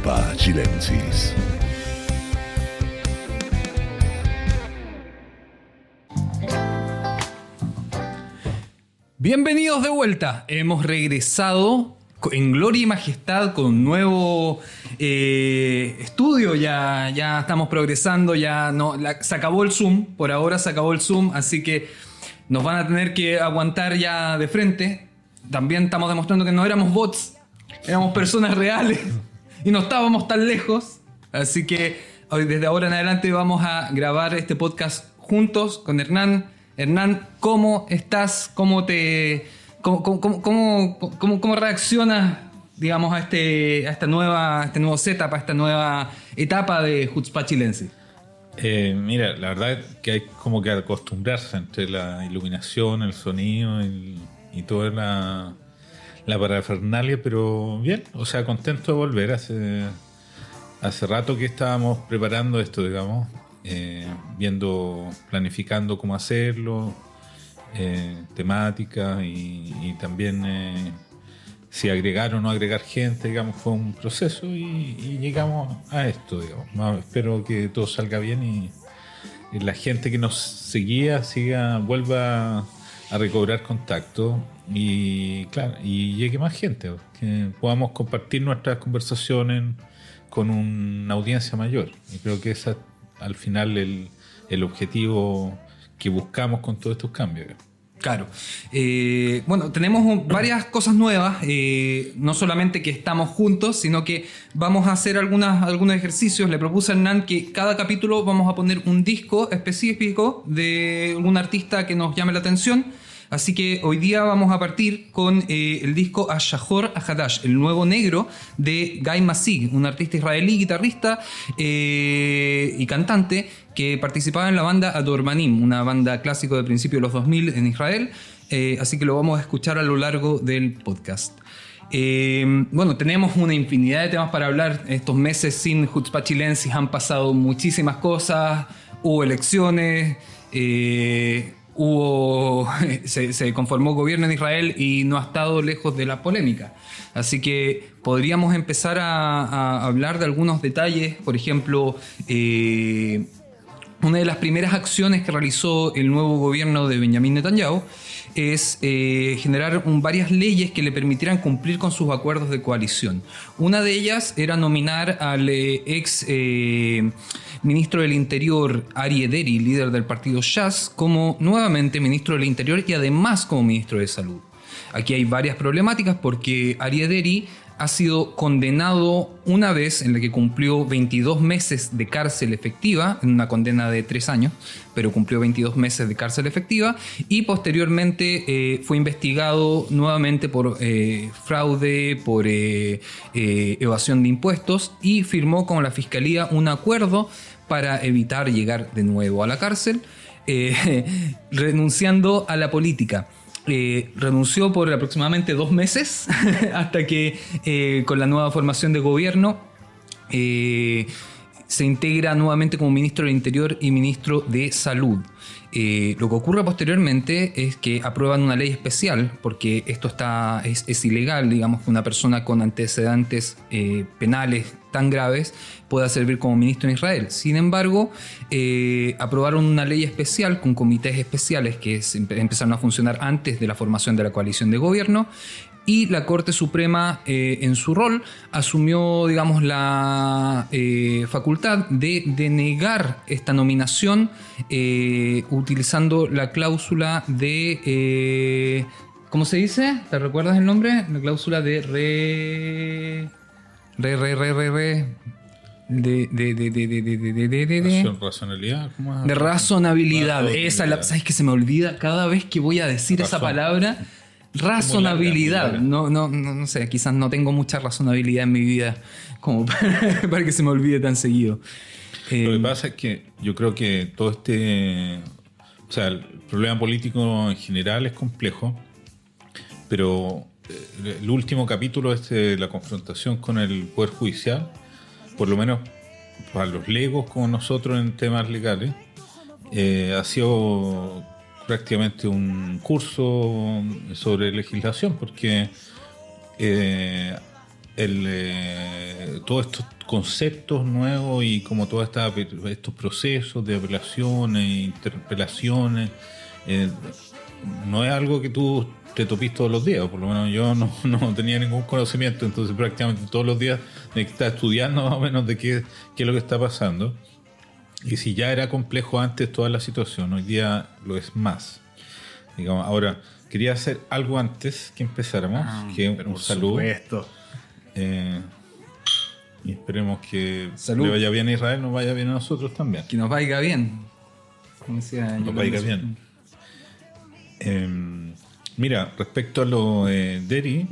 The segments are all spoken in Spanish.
Chutzpah Chilensis. Bienvenidos de vuelta. Hemos regresado en gloria y majestad con un nuevo estudio. Ya estamos progresando. Se acabó el Zoom. Por ahora se acabó el Zoom. Así que nos van a tener que aguantar ya de frente. También estamos demostrando que no éramos bots. Éramos personas reales. Y no estábamos tan lejos. Así que desde ahora en adelante vamos a grabar este podcast juntos con Hernán. Hernán, ¿cómo estás? ¿Cómo reaccionas, digamos, a este nuevo setup, a esta nueva etapa de Chutzpah Chilensis? Mira, la verdad es que hay como que acostumbrarse entre la iluminación, el sonido y toda la parafernalia, pero bien, o sea, contento de volver. Hace rato que estábamos preparando esto, digamos. Planificando cómo hacerlo, temática y también si agregar o no agregar gente, digamos, fue un proceso y llegamos a esto, digamos. Espero que todo salga bien y la gente que nos seguía vuelva a recobrar contacto y claro, y llegue más gente, que podamos compartir nuestras conversaciones con una audiencia mayor. Y creo que esa al final el objetivo que buscamos con todos estos cambios. Claro. Bueno, tenemos varias cosas nuevas. No solamente que estamos juntos, sino que vamos a hacer algunos ejercicios. Le propuse a Hernán que cada capítulo vamos a poner un disco específico de algún artista que nos llame la atención. Así que hoy día vamos a partir con el disco Ashahor Ahadash, el nuevo negro de Guy Masig, un artista israelí, guitarrista y cantante que participaba en la banda Adormanim, una banda clásico de principios de los 2000 en Israel. Así que lo vamos a escuchar a lo largo del podcast. Bueno, tenemos una infinidad de temas para hablar. Estos meses sin Chutzpah Chilensis han pasado muchísimas cosas. Hubo elecciones. Se conformó gobierno en Israel y no ha estado lejos de la polémica. Así que podríamos empezar a hablar de algunos detalles. Por ejemplo, una de las primeras acciones que realizó el nuevo gobierno de Benjamin Netanyahu es generar varias leyes que le permitieran cumplir con sus acuerdos de coalición. Una de ellas era nominar al ex ministro del Interior Aryeh Deri, líder del partido Shas, como nuevamente ministro del Interior y además como ministro de Salud. Aquí hay varias problemáticas porque Aryeh Deri ha sido condenado una vez en la que cumplió 22 meses de cárcel efectiva, en una condena de 3 años, pero cumplió 22 meses de cárcel efectiva y posteriormente fue investigado nuevamente por fraude, por evasión de impuestos y firmó con la fiscalía un acuerdo para evitar llegar de nuevo a la cárcel, renunciando a la política. Renunció por aproximadamente 2 meses hasta que con la nueva formación de gobierno se integra nuevamente como ministro del Interior y ministro de Salud. Lo que ocurre posteriormente es que aprueban una ley especial porque esto es ilegal, digamos, que una persona con antecedentes penales tan graves pueda servir como ministro en Israel. Sin embargo, aprobaron una ley especial con comités especiales que empezaron a funcionar antes de la formación de la coalición de gobierno y la Corte Suprema en su rol asumió, digamos, la facultad de denegar esta nominación utilizando la cláusula de... ¿cómo se dice? ¿Te recuerdas el nombre? La cláusula de razonabilidad. De razonabilidad. ¿Sabes que se me olvida cada vez que voy a decir esa palabra? Razonabilidad. No sé, quizás no tengo mucha razonabilidad en mi vida como para que se me olvide tan seguido. Lo que pasa es que yo creo que todo o sea, el problema político en general es complejo, pero el último capítulo de la confrontación con el Poder Judicial, por lo menos para los legos como nosotros en temas legales, ha sido prácticamente un curso sobre legislación, porque todos estos conceptos nuevos y como todos estos procesos de apelaciones, interpelaciones, no es algo que tú te topís todos los días, por lo menos yo no tenía ningún conocimiento, entonces prácticamente todos los días tenía que estar estudiando más o menos de qué es lo que está pasando. Y si ya era complejo antes toda la situación, hoy día lo es más. Digamos, ahora, quería hacer algo antes que empezáramos, que un saludo. Y esperemos que le vaya bien a Israel, nos vaya bien a nosotros también. Que nos vaya bien. Como decía, nos vaya bien. Mira, respecto a lo Deri,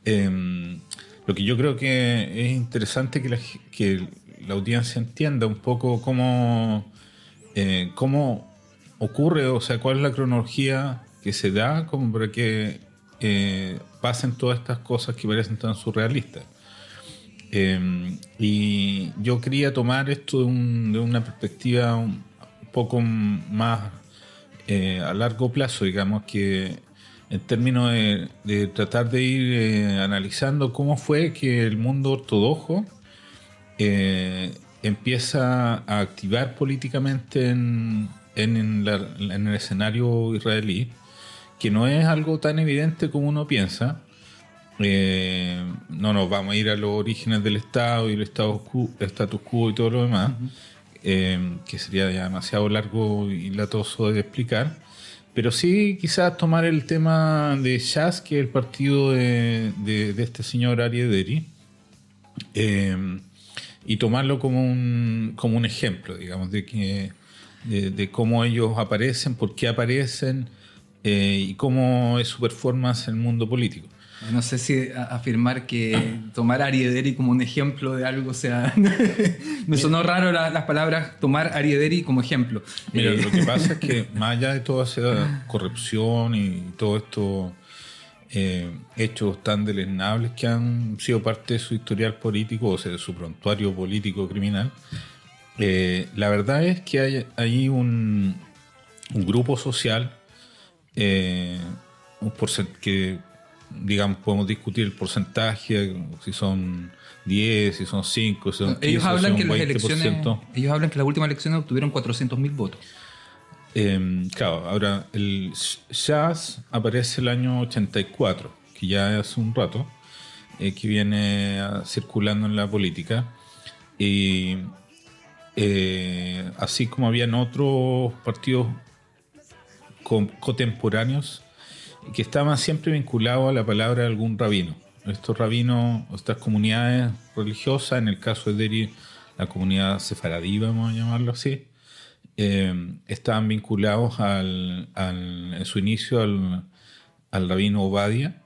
lo que yo creo que es interesante que la audiencia entienda un poco cómo ocurre, o sea, cuál es la cronología que se da como para que pasen todas estas cosas que parecen tan surrealistas. Y yo quería tomar esto de una perspectiva un poco más a largo plazo, digamos, que en términos de tratar de ir analizando cómo fue que el mundo ortodoxo empieza a activar políticamente en el escenario israelí, que no es algo tan evidente como uno piensa. No nos vamos a ir a los orígenes del Estado y el status quo y todo lo demás, que sería ya demasiado largo y latoso de explicar, pero sí quizás tomar el tema de Shas, que es el partido de este señor Aryeh Deri, y tomarlo como un ejemplo, digamos, de cómo ellos aparecen, por qué aparecen, y cómo es su performance en el mundo político. No sé si afirmar que tomar a Aryeh Deri como un ejemplo de algo, o sea, me sonó raro las palabras tomar a Aryeh Deri como ejemplo. Mira, lo que pasa es que más allá de toda esa corrupción y todo esto hechos tan deleznables que han sido parte de su historial político, o sea, de su prontuario político criminal, la verdad es que hay ahí un grupo social que, digamos, podemos discutir el porcentaje, si son 10, si son 5, si son 15, ellos hablan si que son las 20%. Ellos hablan que las últimas elecciones obtuvieron 400.000 votos. Claro, ahora el Shas aparece el año 84, que ya es un rato, que viene circulando en la política, y así como habían otros partidos contemporáneos que estaban siempre vinculados a la palabra de algún rabino. Estos rabinos, estas comunidades religiosas, en el caso de Deri, la comunidad sefaradí, vamos a llamarlo así, estaban vinculados en su inicio al rabino Obadia,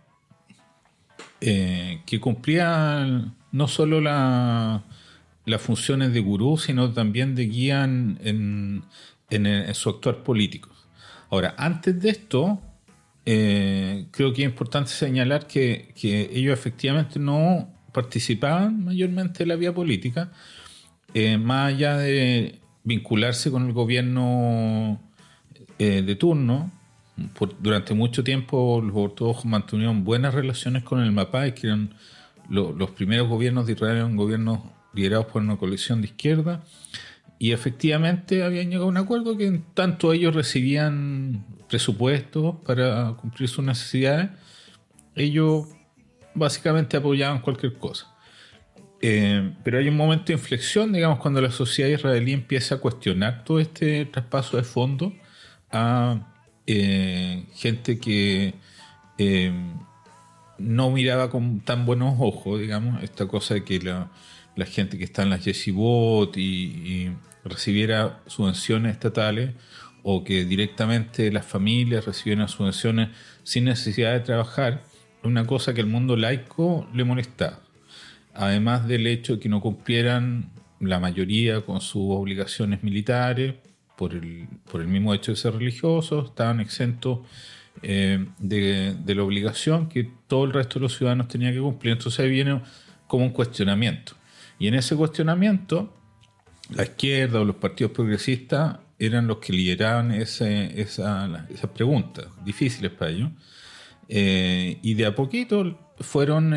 que cumplía no solo las funciones de gurú, sino también de guía en su actuar político. Ahora, antes de esto, creo que es importante señalar que ellos efectivamente no participaban mayormente en la vía política, más allá de vincularse con el gobierno de turno. Durante mucho tiempo los ortodoxos mantuvieron buenas relaciones con el Mapai, que eran los primeros gobiernos de Israel, eran gobiernos liderados por una coalición de izquierda, y efectivamente habían llegado a un acuerdo que en tanto ellos recibían presupuestos para cumplir sus necesidades, ellos básicamente apoyaban cualquier cosa. Pero hay un momento de inflexión, digamos, cuando la sociedad israelí empieza a cuestionar todo este traspaso de fondos a gente que no miraba con tan buenos ojos, digamos, esta cosa de que la gente que está en las yeshivot y recibiera subvenciones estatales, o que directamente las familias recibieran subvenciones sin necesidad de trabajar, una cosa que el mundo laico le molestaba. Además del hecho de que no cumplieran la mayoría con sus obligaciones militares, por el mismo hecho de ser religiosos, estaban exentos de la obligación que todo el resto de los ciudadanos tenían que cumplir. Entonces ahí viene como un cuestionamiento. Y en ese cuestionamiento, la izquierda o los partidos progresistas eran los que lideraban esas preguntas difíciles para ellos. Y de a poquito fueron,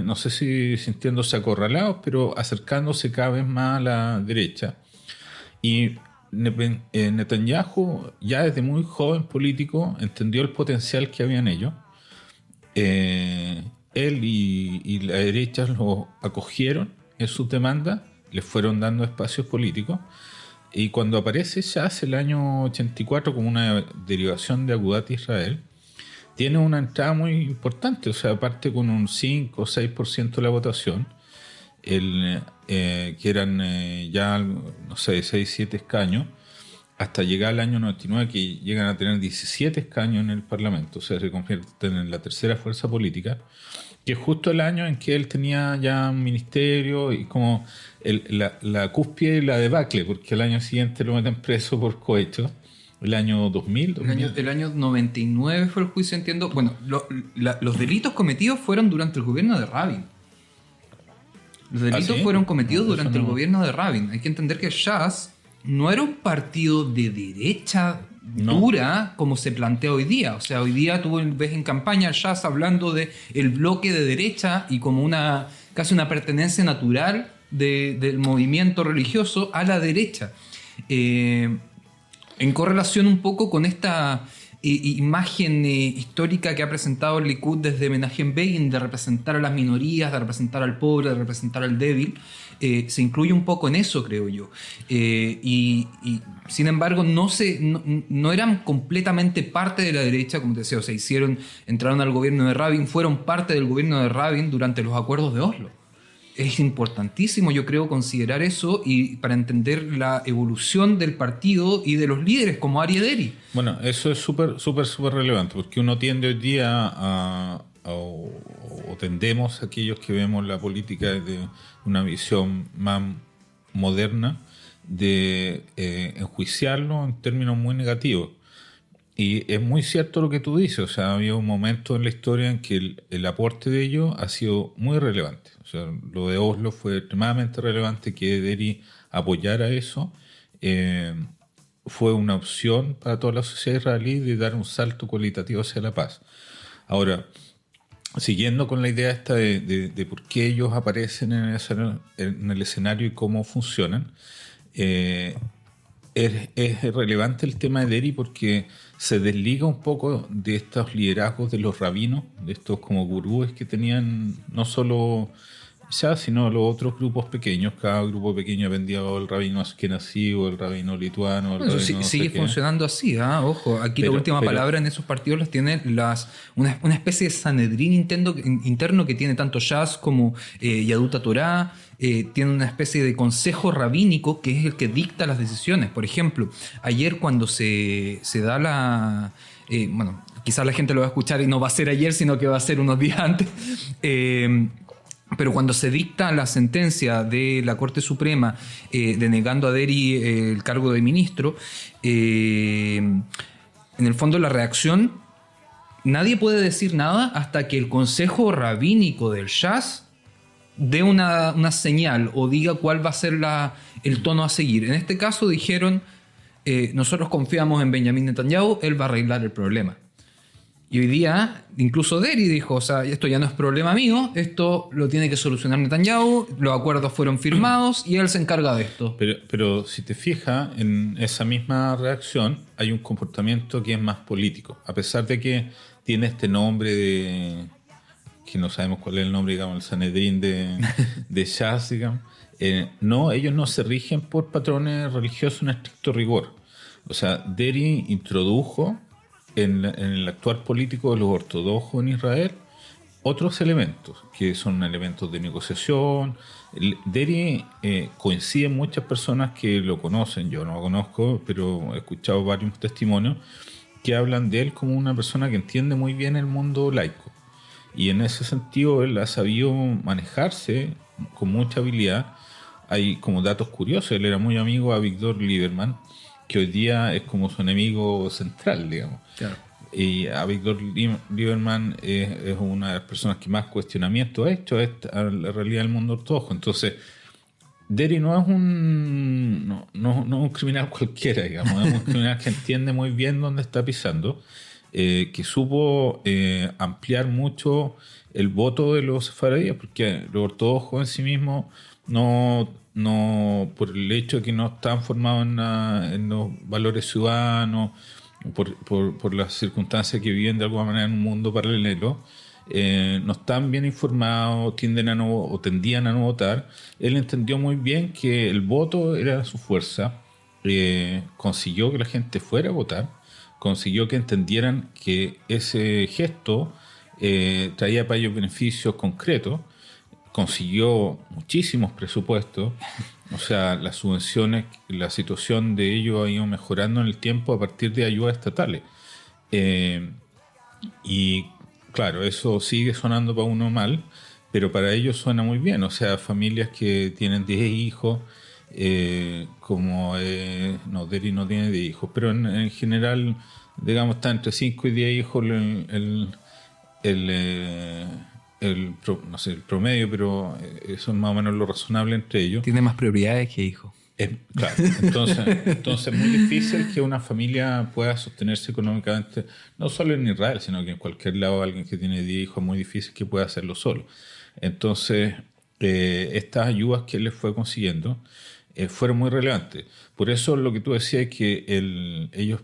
no sé si sintiéndose acorralados, pero acercándose cada vez más a la derecha. Y Netanyahu, ya desde muy joven político, entendió el potencial que había en ellos. Él y la derecha lo acogieron en sus demandas, les fueron dando espacios políticos. Y cuando aparece Shas el año 84 como una derivación de Agudat Israel, tiene una entrada muy importante, o sea, parte con un 5 o 6% de la votación, que eran ya, no sé, 6, 7 escaños, hasta llegar al año 99, que llegan a tener 17 escaños en el Parlamento, o sea, se convierten en la tercera fuerza política, que es justo el año en que él tenía ya un ministerio y como la cúspide y la debacle, porque el año siguiente lo meten preso por cohecho. El año 2000. El año 99 fue el juicio, entiendo. Bueno, los delitos cometidos fueron durante el gobierno de Rabin. Los delitos ¿sí? fueron cometidos No, durante el gobierno de Rabin. Hay que entender que Shas no era un partido de derecha dura como se plantea hoy día. O sea, hoy día tú ves en campaña a Shas hablando de el bloque de derecha y como casi una pertenencia natural del movimiento religioso a la derecha. En correlación un poco con esta imagen histórica que ha presentado el Likud desde Menachem Begin, de representar a las minorías, de representar al pobre, de representar al débil, se incluye un poco en eso, creo yo. Y sin embargo no eran completamente parte de la derecha, como te decía, o sea, entraron al gobierno de Rabin, fueron parte del gobierno de Rabin durante los acuerdos de Oslo. Es importantísimo, yo creo, considerar eso y para entender la evolución del partido y de los líderes como Aryeh Deri. Bueno, eso es súper relevante, porque uno tiende hoy día o tendemos, aquellos que vemos la política desde una visión más moderna, de enjuiciarlo en términos muy negativos. Y es muy cierto lo que tú dices, o sea, había un momento en la historia en que el aporte de ellos ha sido muy relevante. O sea, lo de Oslo fue extremadamente relevante, que Deri apoyara eso. Fue una opción para toda la sociedad israelí de dar un salto cualitativo hacia la paz. Ahora, siguiendo con la idea esta de por qué ellos aparecen en el escenario y cómo funcionan, es relevante el tema de Deri porque se desliga un poco de estos liderazgos de los rabinos, de estos como gurúes que tenían no solo ya, sino los otros grupos pequeños. Cada grupo pequeño vendía el rabino askenazí o el rabino lituano. Eso sigue funcionando así, ¿eh? Ojo, aquí la última palabra en esos partidos los tiene una especie de Sanedrín interno que tiene tanto Shas como Yaduta Torá. Tiene una especie de consejo rabínico que es el que dicta las decisiones. Por ejemplo, ayer cuando se da la... bueno, quizás la gente lo va a escuchar y no va a ser ayer, sino que va a ser unos días antes. Pero cuando se dicta la sentencia de la Corte Suprema denegando a Deri el cargo de ministro, en el fondo la reacción, nadie puede decir nada hasta que el Consejo Rabínico del Shas dé una señal o diga cuál va a ser el tono a seguir. En este caso dijeron, nosotros confiamos en Benjamin Netanyahu, él va a arreglar el problema. Y hoy día, incluso Deri dijo, o sea, esto ya no es problema mío, esto lo tiene que solucionar Netanyahu, los acuerdos fueron firmados y él se encarga de esto. Pero si te fijas, en esa misma reacción hay un comportamiento que es más político. A pesar de que tiene este nombre que no sabemos cuál es el nombre, digamos, el Sanedrín de Shas, digamos. No, ellos no se rigen por patrones religiosos en estricto rigor. O sea, Deri introdujo en el actuar político de los ortodoxos en Israel otros elementos, que son elementos de negociación. Deri coinciden muchas personas que lo conocen, yo no lo conozco, pero he escuchado varios testimonios que hablan de él como una persona que entiende muy bien el mundo laico. Y en ese sentido él ha sabido manejarse con mucha habilidad. Hay como datos curiosos, él era muy amigo a Víctor Lieberman, que hoy día es como su enemigo central, digamos. Claro. Y a Víctor Lieberman es una de las personas que más cuestionamiento ha hecho a la realidad del mundo ortodoxo. Entonces, Deri no es un criminal cualquiera, digamos, es un criminal que entiende muy bien dónde está pisando. que supo ampliar mucho el voto de los sefaradíes, porque los ortodoxos en sí mismos no por el hecho de que no están formados en los valores ciudadanos, por las circunstancias que viven de alguna manera en un mundo paralelo, no están bien informados, tienden a no, o tendían a no votar. Él entendió muy bien que el voto era su fuerza, consiguió que la gente fuera a votar, consiguió que entendieran que ese gesto traía para ellos beneficios concretos, consiguió muchísimos presupuestos, o sea, las subvenciones, la situación de ellos ha ido mejorando en el tiempo a partir de ayudas estatales. Y claro, eso sigue sonando para uno mal, pero para ellos suena muy bien. O sea, familias que tienen 10 hijos, no, Deri no tiene 10 hijos, pero en general, digamos, está entre 5 y 10 hijos no sé, el promedio, pero eso es más o menos lo razonable entre ellos. Tiene más prioridades que hijos. Claro, entonces es muy difícil que una familia pueda sostenerse económicamente, no solo en Israel, sino que en cualquier lado alguien que tiene 10 hijos es muy difícil que pueda hacerlo solo. Entonces, estas ayudas que él les fue consiguiendo fueron muy relevantes. Por eso lo que tú decías es que ellos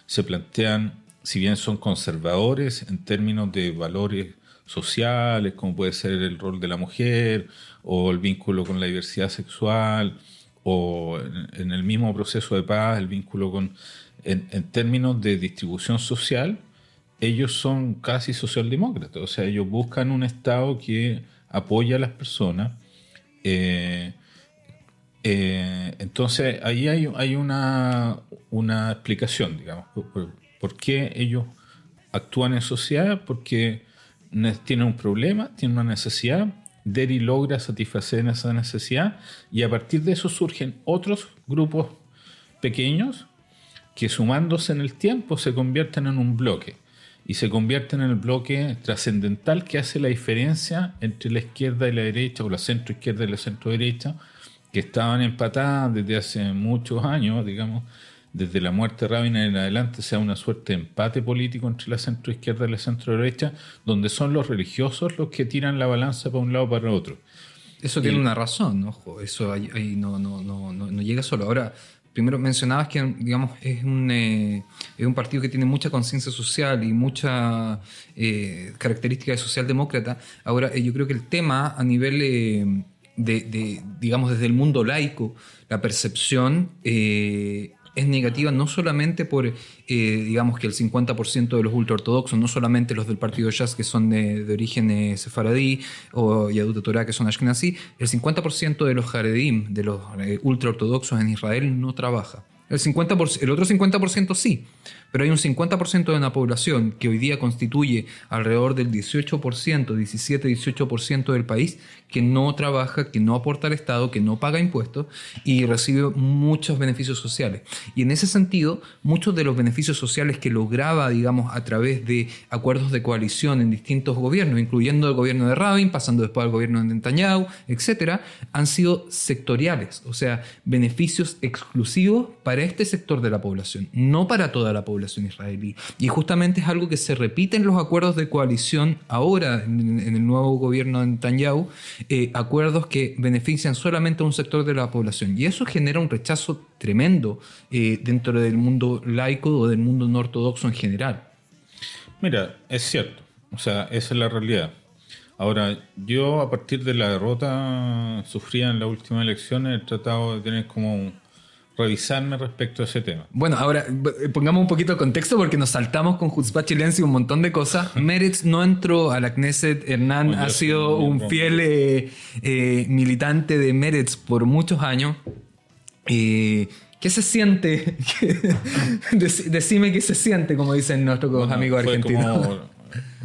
se plantean, si bien son conservadores en términos de valores sociales, como puede ser el rol de la mujer o el vínculo con la diversidad sexual, o en el mismo proceso de paz, el vínculo en términos de distribución social, ellos son casi socialdemócratas. O sea, ellos buscan un Estado que apoya a las personas. Entonces, ahí hay una explicación, digamos, por qué ellos actúan en sociedad, porque tienen un problema, tienen una necesidad. Deri logra satisfacer esa necesidad y a partir de eso surgen otros grupos pequeños que, sumándose en el tiempo, se convierten en un bloque y se convierten en el bloque trascendental que hace la diferencia entre la izquierda y la derecha, o la centroizquierda y la centroderecha, que estaban empatadas desde hace muchos años, digamos, desde la muerte de Rabin en adelante, sea una suerte de empate político entre la centroizquierda y la centroderecha, donde son los religiosos los que tiran la balanza para un lado o para otro. Eso tiene una razón, ojo, eso ahí no llega solo. Ahora, primero mencionabas que, digamos, es un partido que tiene mucha conciencia social y mucha característica de socialdemócrata. Ahora, yo creo que el tema a nivel digamos, desde el mundo laico, la percepción es negativa no solamente por, digamos, que el 50% de los ultraortodoxos, no solamente los del partido Shas, que son de origen sefaradí, o Yahudut Torah, que son ashkenazí, el 50% de los jaredim, de los ultraortodoxos en Israel, no trabaja. El otro 50% sí, pero hay un 50% de una población que hoy día constituye alrededor del 18%, 17-18% del país, que no trabaja, que no aporta al Estado, que no paga impuestos y recibe muchos beneficios sociales. Y en ese sentido, muchos de los beneficios sociales que lograba, digamos, a través de acuerdos de coalición en distintos gobiernos, incluyendo el gobierno de Rabin, pasando después al gobierno de Netanyahu, etcétera, han sido sectoriales, o sea, beneficios exclusivos para este sector de la población, no para toda la población israelí. Y justamente es algo que se repite en los acuerdos de coalición ahora en el nuevo gobierno de Netanyahu, acuerdos que benefician solamente a un sector de la población. Y eso genera un rechazo tremendo dentro del mundo laico o del mundo no ortodoxo en general. Mira, es cierto, o sea, esa es la realidad. Ahora, yo a partir de la derrota sufrida en las últimas elecciones he tratado de tener como revisarme respecto a ese tema. Bueno, ahora pongamos un poquito de contexto porque nos saltamos con Jutzpah Chilense y un montón de cosas. Meretz no entró a la Knesset. Hernán ha sido un fiel militante de Meretz por muchos años. ¿Qué se siente? Decime qué se siente, como dicen nuestros amigos argentinos.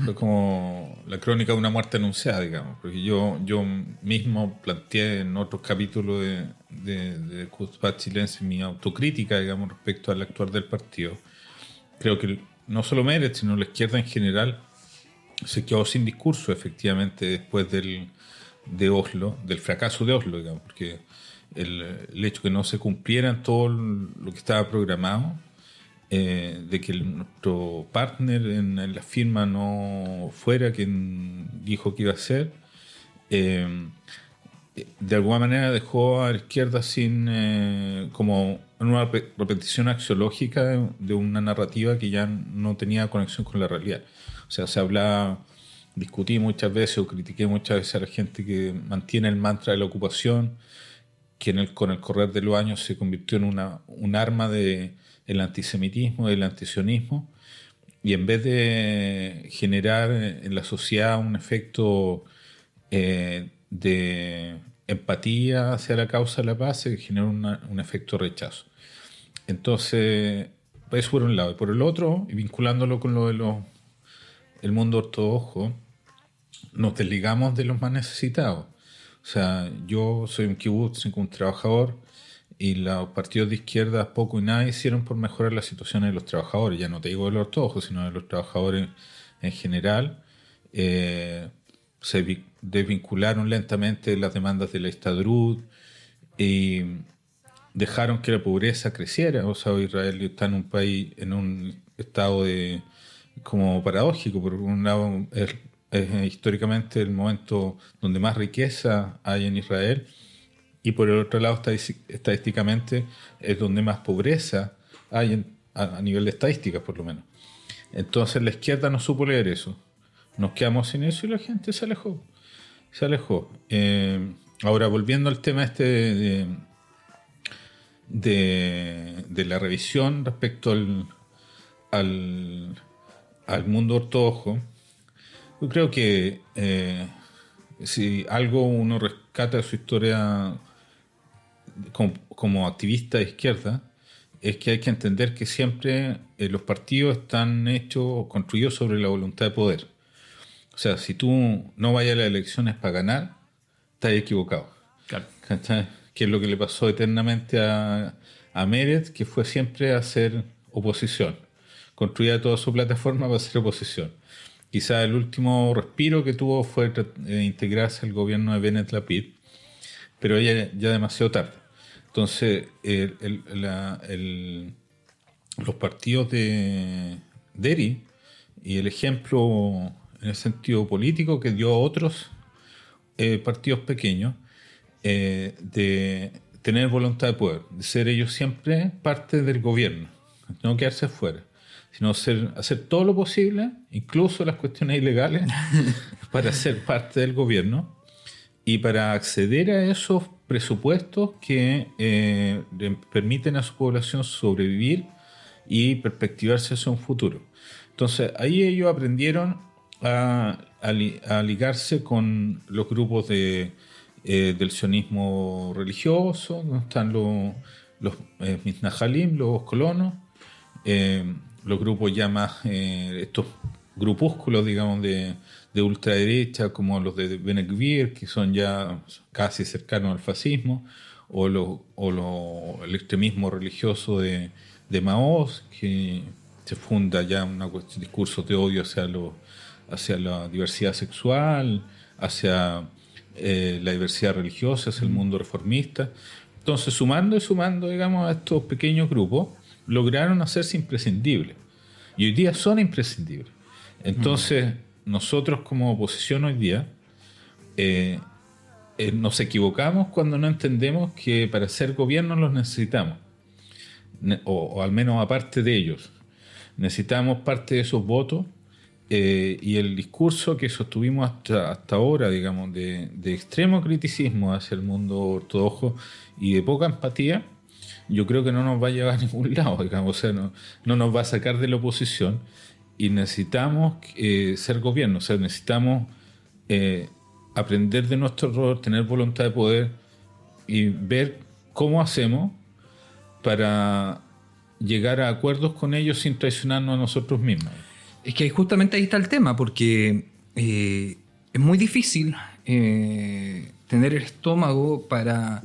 Fue como la crónica de una muerte anunciada, digamos, porque yo mismo planteé en otros capítulos de Jutzpah Chilense mi autocrítica, digamos, respecto al actuar del partido. Creo que no solo Meretz, sino la izquierda en general se quedó sin discurso, efectivamente, después de Oslo, del fracaso de Oslo, digamos, porque el hecho que no se cumpliera todo lo que estaba programado de que nuestro partner en la firma no fuera quien dijo que iba a ser, de alguna manera dejó a la izquierda sin como una repetición axiológica de una narrativa que ya no tenía conexión con la realidad. O sea, discutí muchas veces o critiqué muchas veces a la gente que mantiene el mantra de la ocupación, que con el correr de los años se convirtió en un arma del antisemitismo, del antisionismo, y en vez de generar en la sociedad un efecto de empatía hacia la causa de la paz, se genera un efecto rechazo. Entonces, eso por un lado. Y por el otro, y vinculándolo con lo de el mundo ortodoxo, nos desligamos de los más necesitados. O sea, yo soy un kibutz, soy un trabajador, y los partidos de izquierda poco y nada hicieron por mejorar la situación de los trabajadores. Ya no te digo de los ortodoxos, sino de los trabajadores en general. Se desvincularon lentamente las demandas de la Histadrut y dejaron que la pobreza creciera. O sea, Israel está en un país, en un estado como paradójico. Por un lado, es históricamente el momento donde más riqueza hay en Israel, y por el otro lado, estadísticamente, es donde más pobreza hay a nivel de estadísticas, por lo menos. Entonces la izquierda no supo leer eso. Nos quedamos sin eso y la gente se alejó. Se alejó. Ahora, volviendo al tema de la revisión respecto al mundo ortodoxo, yo creo que si algo uno rescata de su historia como activista de izquierda, es que hay que entender que siempre los partidos están hechos, construidos sobre la voluntad de poder. O sea, si tú no vayas a las elecciones para ganar, estás equivocado. Claro. ¿Cachai? Que es lo que le pasó eternamente a Meretz, que fue siempre a hacer oposición. Construía toda su plataforma para hacer oposición. Quizá el último respiro que tuvo fue integrarse al gobierno de Bennett Lapid, pero ya demasiado tarde. Entonces, los partidos de Deri y el ejemplo en el sentido político que dio a otros partidos pequeños de tener voluntad de poder, de ser ellos siempre parte del gobierno, no quedarse afuera, sino hacer todo lo posible, incluso las cuestiones ilegales, para ser parte del gobierno y para acceder a esos presupuestos que le permiten a su población sobrevivir y perspectivarse hacia un futuro. Entonces, ahí ellos aprendieron a ligarse con los grupos del sionismo religioso, donde están los mitnajalim, los colonos, los grupos ya más, estos grupúsculos, digamos, de ultraderecha, como los de Bene Gvir, que son ya casi cercanos al fascismo, o el extremismo religioso de Maoz, que se funda ya un discurso de odio hacia la diversidad sexual, hacia la diversidad religiosa, hacia el mundo reformista. Entonces, sumando, digamos, a estos pequeños grupos, lograron hacerse imprescindibles. Y hoy día son imprescindibles. Entonces, nosotros como oposición hoy día nos equivocamos cuando no entendemos que para ser gobierno los necesitamos. O al menos aparte de ellos. Necesitamos parte de esos votos y el discurso que sostuvimos hasta ahora, digamos, de extremo criticismo hacia el mundo ortodoxo y de poca empatía, yo creo que no nos va a llevar a ningún lado, digamos, o sea, no nos va a sacar de la oposición, y necesitamos ser gobierno, o sea, necesitamos aprender de nuestro error, tener voluntad de poder y ver cómo hacemos para llegar a acuerdos con ellos sin traicionarnos a nosotros mismos. Es que justamente ahí está el tema, porque es muy difícil tener el estómago para,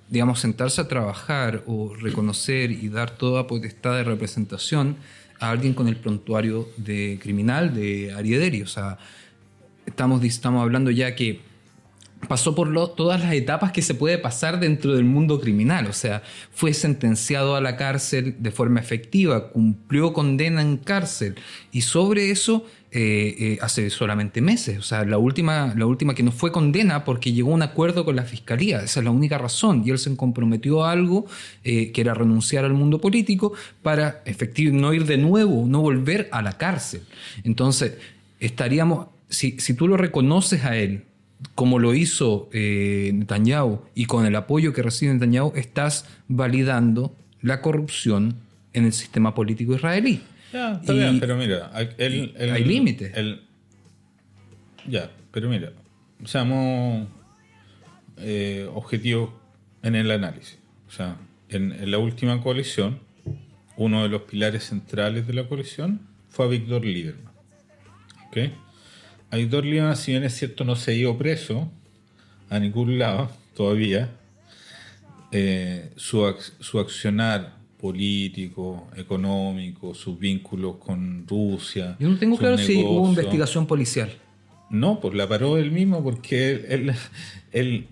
digamos, sentarse a trabajar o reconocer y dar toda potestad de representación a alguien con el prontuario de criminal de Ariaderi. O sea, estamos hablando ya que pasó por todas las etapas que se puede pasar dentro del mundo criminal. O sea, fue sentenciado a la cárcel de forma efectiva, cumplió condena en cárcel. Y sobre eso, hace solamente meses. O sea, la última que no fue condena porque llegó a un acuerdo con la fiscalía. Esa es la única razón. Y él se comprometió a algo, que era renunciar al mundo político para no ir de nuevo, no volver a la cárcel. Entonces, estaríamos... Si tú lo reconoces a él, como lo hizo Netanyahu, y con el apoyo que recibe Netanyahu, estás validando la corrupción en el sistema político israelí. Ya, está bien, pero mira, hay límites. Ya, pero mira, seamos objetivos en el análisis. O sea, en la última coalición, uno de los pilares centrales de la coalición fue a Víctor Lieberman. ¿Ok? A Víctor Lieberman, si bien es cierto, no se ha ido preso a ningún lado todavía, su accionar político, económico, sus vínculos con Rusia. Yo no tengo claro negocios, si hubo investigación policial. No, pues la paró él mismo porque él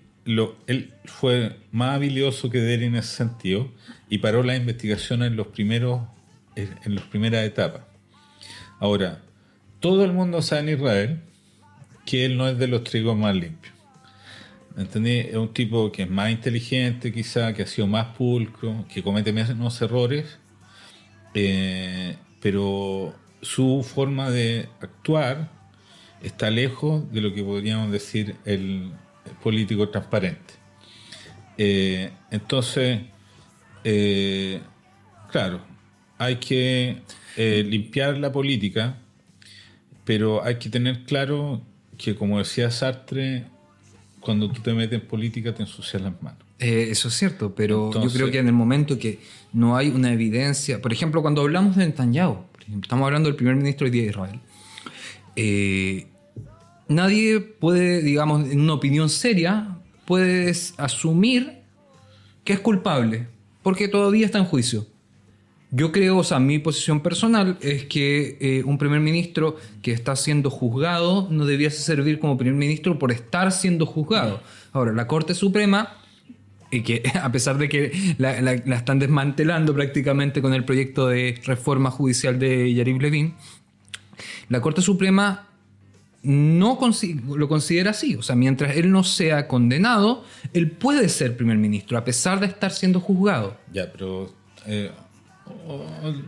fue más habilidoso que Deri en ese sentido y paró la investigación en las primeras etapas. Ahora, todo el mundo sabe en Israel que él no es de los trigos más limpios. ¿Entendí? Es un tipo que es más inteligente quizá, que ha sido más pulcro, que comete menos errores, pero su forma de actuar está lejos de lo que podríamos decir el político transparente. Entonces, claro, hay que limpiar la política, pero hay que tener claro que, como decía Sartre, cuando tú te metes en política te ensucias las manos. Eso es cierto, pero Entonces, yo creo que en el momento que no hay una evidencia, por ejemplo, cuando hablamos de Netanyahu, por ejemplo, estamos hablando del primer ministro hoy día de Israel, nadie puede, digamos, en una opinión seria, puedes asumir que es culpable, porque todavía está en juicio. Yo creo, o sea, mi posición personal es que un primer ministro que está siendo juzgado no debiese servir como primer ministro por estar siendo juzgado. Ahora, la Corte Suprema, que a pesar de que la están desmantelando prácticamente con el proyecto de reforma judicial de Yariv Levin, la Corte Suprema no lo considera así. O sea, mientras él no sea condenado, él puede ser primer ministro, a pesar de estar siendo juzgado. Ya, pero...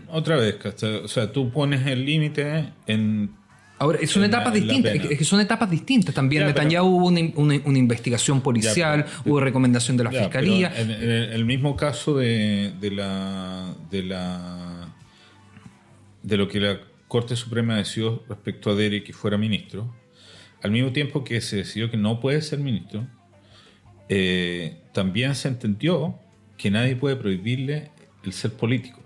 otra vez, o sea, tú pones el límite en... Ahora, son etapas distintas. Es que son etapas distintas también. Ya, Netanyahu hubo una investigación policial, hubo recomendación de la fiscalía. En el mismo caso de lo que la Corte Suprema decidió respecto a Deri que fuera ministro, al mismo tiempo que se decidió que no puede ser ministro, también se entendió que nadie puede prohibirle el ser político.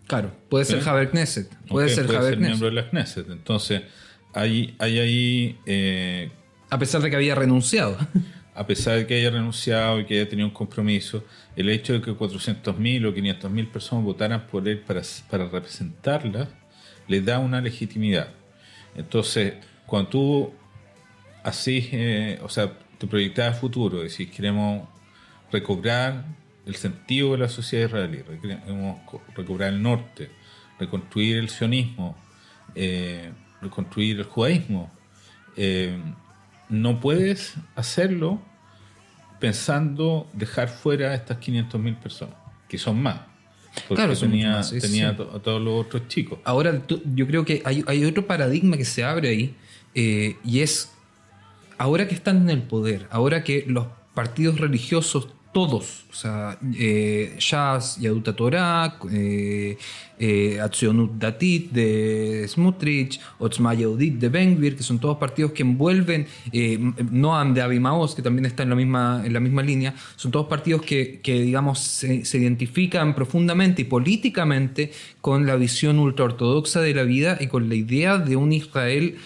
Claro, puede ser Haber Knesset. Puede ser miembro de la Knesset. Entonces, hay ahí... a pesar de que había renunciado. A pesar de que haya renunciado y que haya tenido un compromiso, el hecho de que 400.000 o 500.000 personas votaran por él para representarlas, le da una legitimidad. Entonces, cuando tú así, o sea, te proyectas a futuro, decís, queremos recobrar el sentido de la sociedad israelí, queremos recobrar el norte, reconstruir el sionismo, reconstruir el judaísmo, no puedes hacerlo pensando dejar fuera a estas 500.000 personas, que son más. Porque claro, tenía sí. A todos los otros chicos. Ahora, yo creo que hay otro paradigma que se abre ahí, y es, ahora que están en el poder, ahora que los partidos religiosos, todos, o sea, Shas, Yaduta Torah, Atzionut Datit de Smotrich, Otzma Yehudit de Ben Gvir, que son todos partidos que envuelven, Noam de Avi Maoz, que también está en la misma línea, son todos partidos que digamos, se identifican profundamente y políticamente con la visión ultraortodoxa de la vida y con la idea de un Israel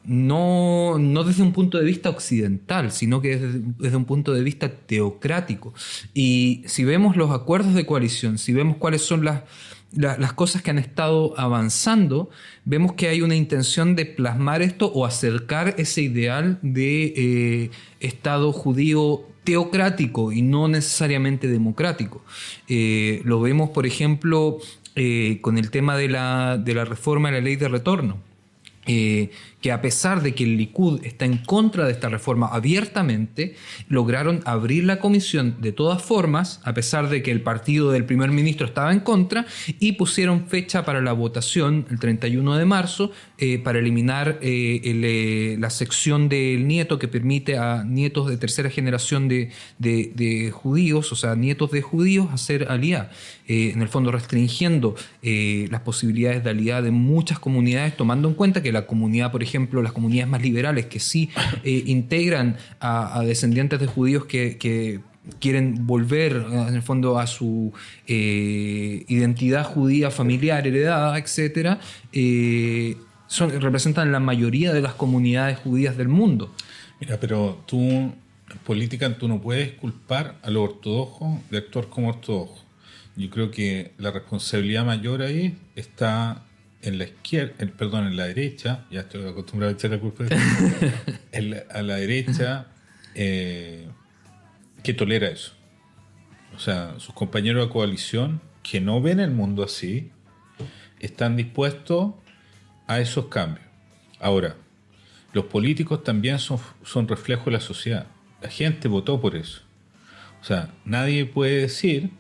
no desde un punto de vista occidental, sino que desde un punto de vista teocrático. Y si vemos los acuerdos de coalición, si vemos cuáles son las cosas que han estado avanzando, vemos que hay una intención de plasmar esto o acercar ese ideal de Estado judío teocrático y no necesariamente democrático. Lo vemos, por ejemplo, con el tema de la reforma de la ley de retorno. Que a pesar de que el Likud está en contra de esta reforma abiertamente, lograron abrir la comisión de todas formas, a pesar de que el partido del primer ministro estaba en contra, y pusieron fecha para la votación el 31 de marzo para eliminar la sección del nieto que permite a nietos de tercera generación de judíos, o sea, nietos de judíos, hacer aliyá. En el fondo restringiendo las posibilidades de aliyá de muchas comunidades, tomando en cuenta que la comunidad, por ejemplo, las comunidades más liberales que sí integran a descendientes de judíos que quieren volver en el fondo a su identidad judía familiar, heredada, etc., representan la mayoría de las comunidades judías del mundo. Mira, pero tú, en política, tú no puedes culpar a los ortodoxos de actuar como ortodoxos. Yo creo que la responsabilidad mayor ahí está en la izquierda, en la derecha, ya estoy acostumbrado a echar la culpa a la derecha, que tolera eso. O sea, sus compañeros de coalición, que no ven el mundo así, están dispuestos a esos cambios. Ahora, los políticos también son reflejo de la sociedad. La gente votó por eso. O sea, nadie puede decir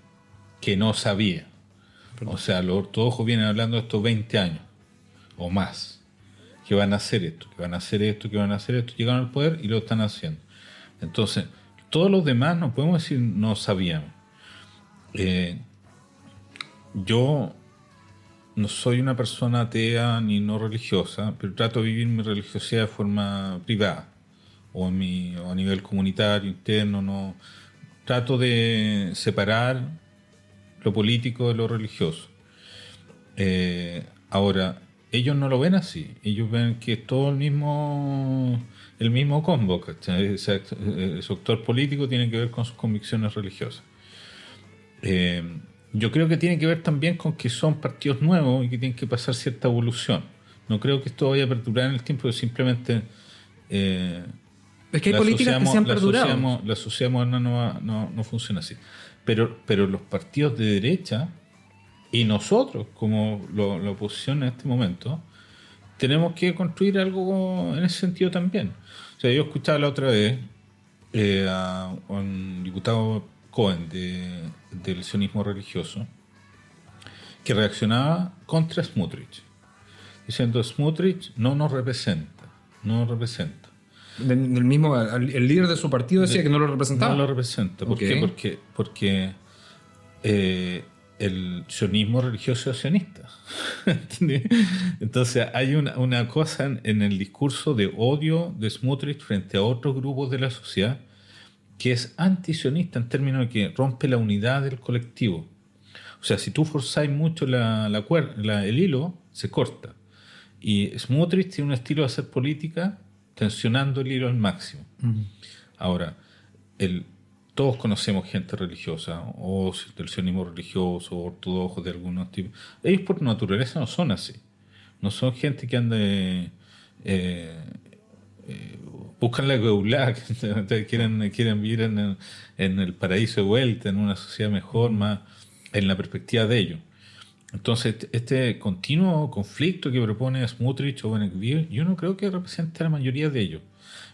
que no sabía. O sea, los ortodoxos vienen hablando de estos 20 años o más, que van a hacer esto, que van a hacer esto, que van a hacer esto, llegaron al poder y lo están haciendo. Entonces, todos los demás no podemos decir no sabíamos. Yo no soy una persona atea ni no religiosa, pero trato de vivir mi religiosidad de forma privada o a nivel comunitario, interno. No trato de separar lo político de lo religioso. Ahora, ellos no lo ven así. Ellos ven que es todo el mismo combo, ¿cachai? Ese actor político tiene que ver con sus convicciones religiosas. Yo creo que tiene que ver también con que son partidos nuevos y que tienen que pasar cierta evolución. No creo que esto vaya a perdurar en el tiempo, simplemente es que hay políticas que se han perdurado. La sociedad moderna no funciona así. Pero los partidos de derecha y nosotros, como la oposición en este momento, tenemos que construir algo en ese sentido también. O sea, yo escuchaba la otra vez a un diputado Cohen del sionismo religioso que reaccionaba contra Smotrich, diciendo: Smotrich no nos representa. El líder de su partido decía que no lo representaba. No lo representa. ¿Por qué? Porque el sionismo religioso es sionista. Entonces hay una cosa en el discurso de odio de Smotrich frente a otros grupos de la sociedad que es antisionista en términos de que rompe la unidad del colectivo. O sea, si tú forzáis mucho el hilo, se corta. Y Smotrich tiene un estilo de hacer política tensionando el hilo al máximo. Uh-huh. Ahora, todos conocemos gente religiosa, o del sionismo religioso, o ortodoxos de algunos tipos. Ellos por naturaleza no son así. No son gente que ande... buscan la Geulah, quieren vivir en el paraíso de vuelta, en una sociedad mejor, más en la perspectiva de ellos. Entonces, este continuo conflicto que propone Smotrich o Ben-Gvir, yo no creo que represente a la mayoría de ellos.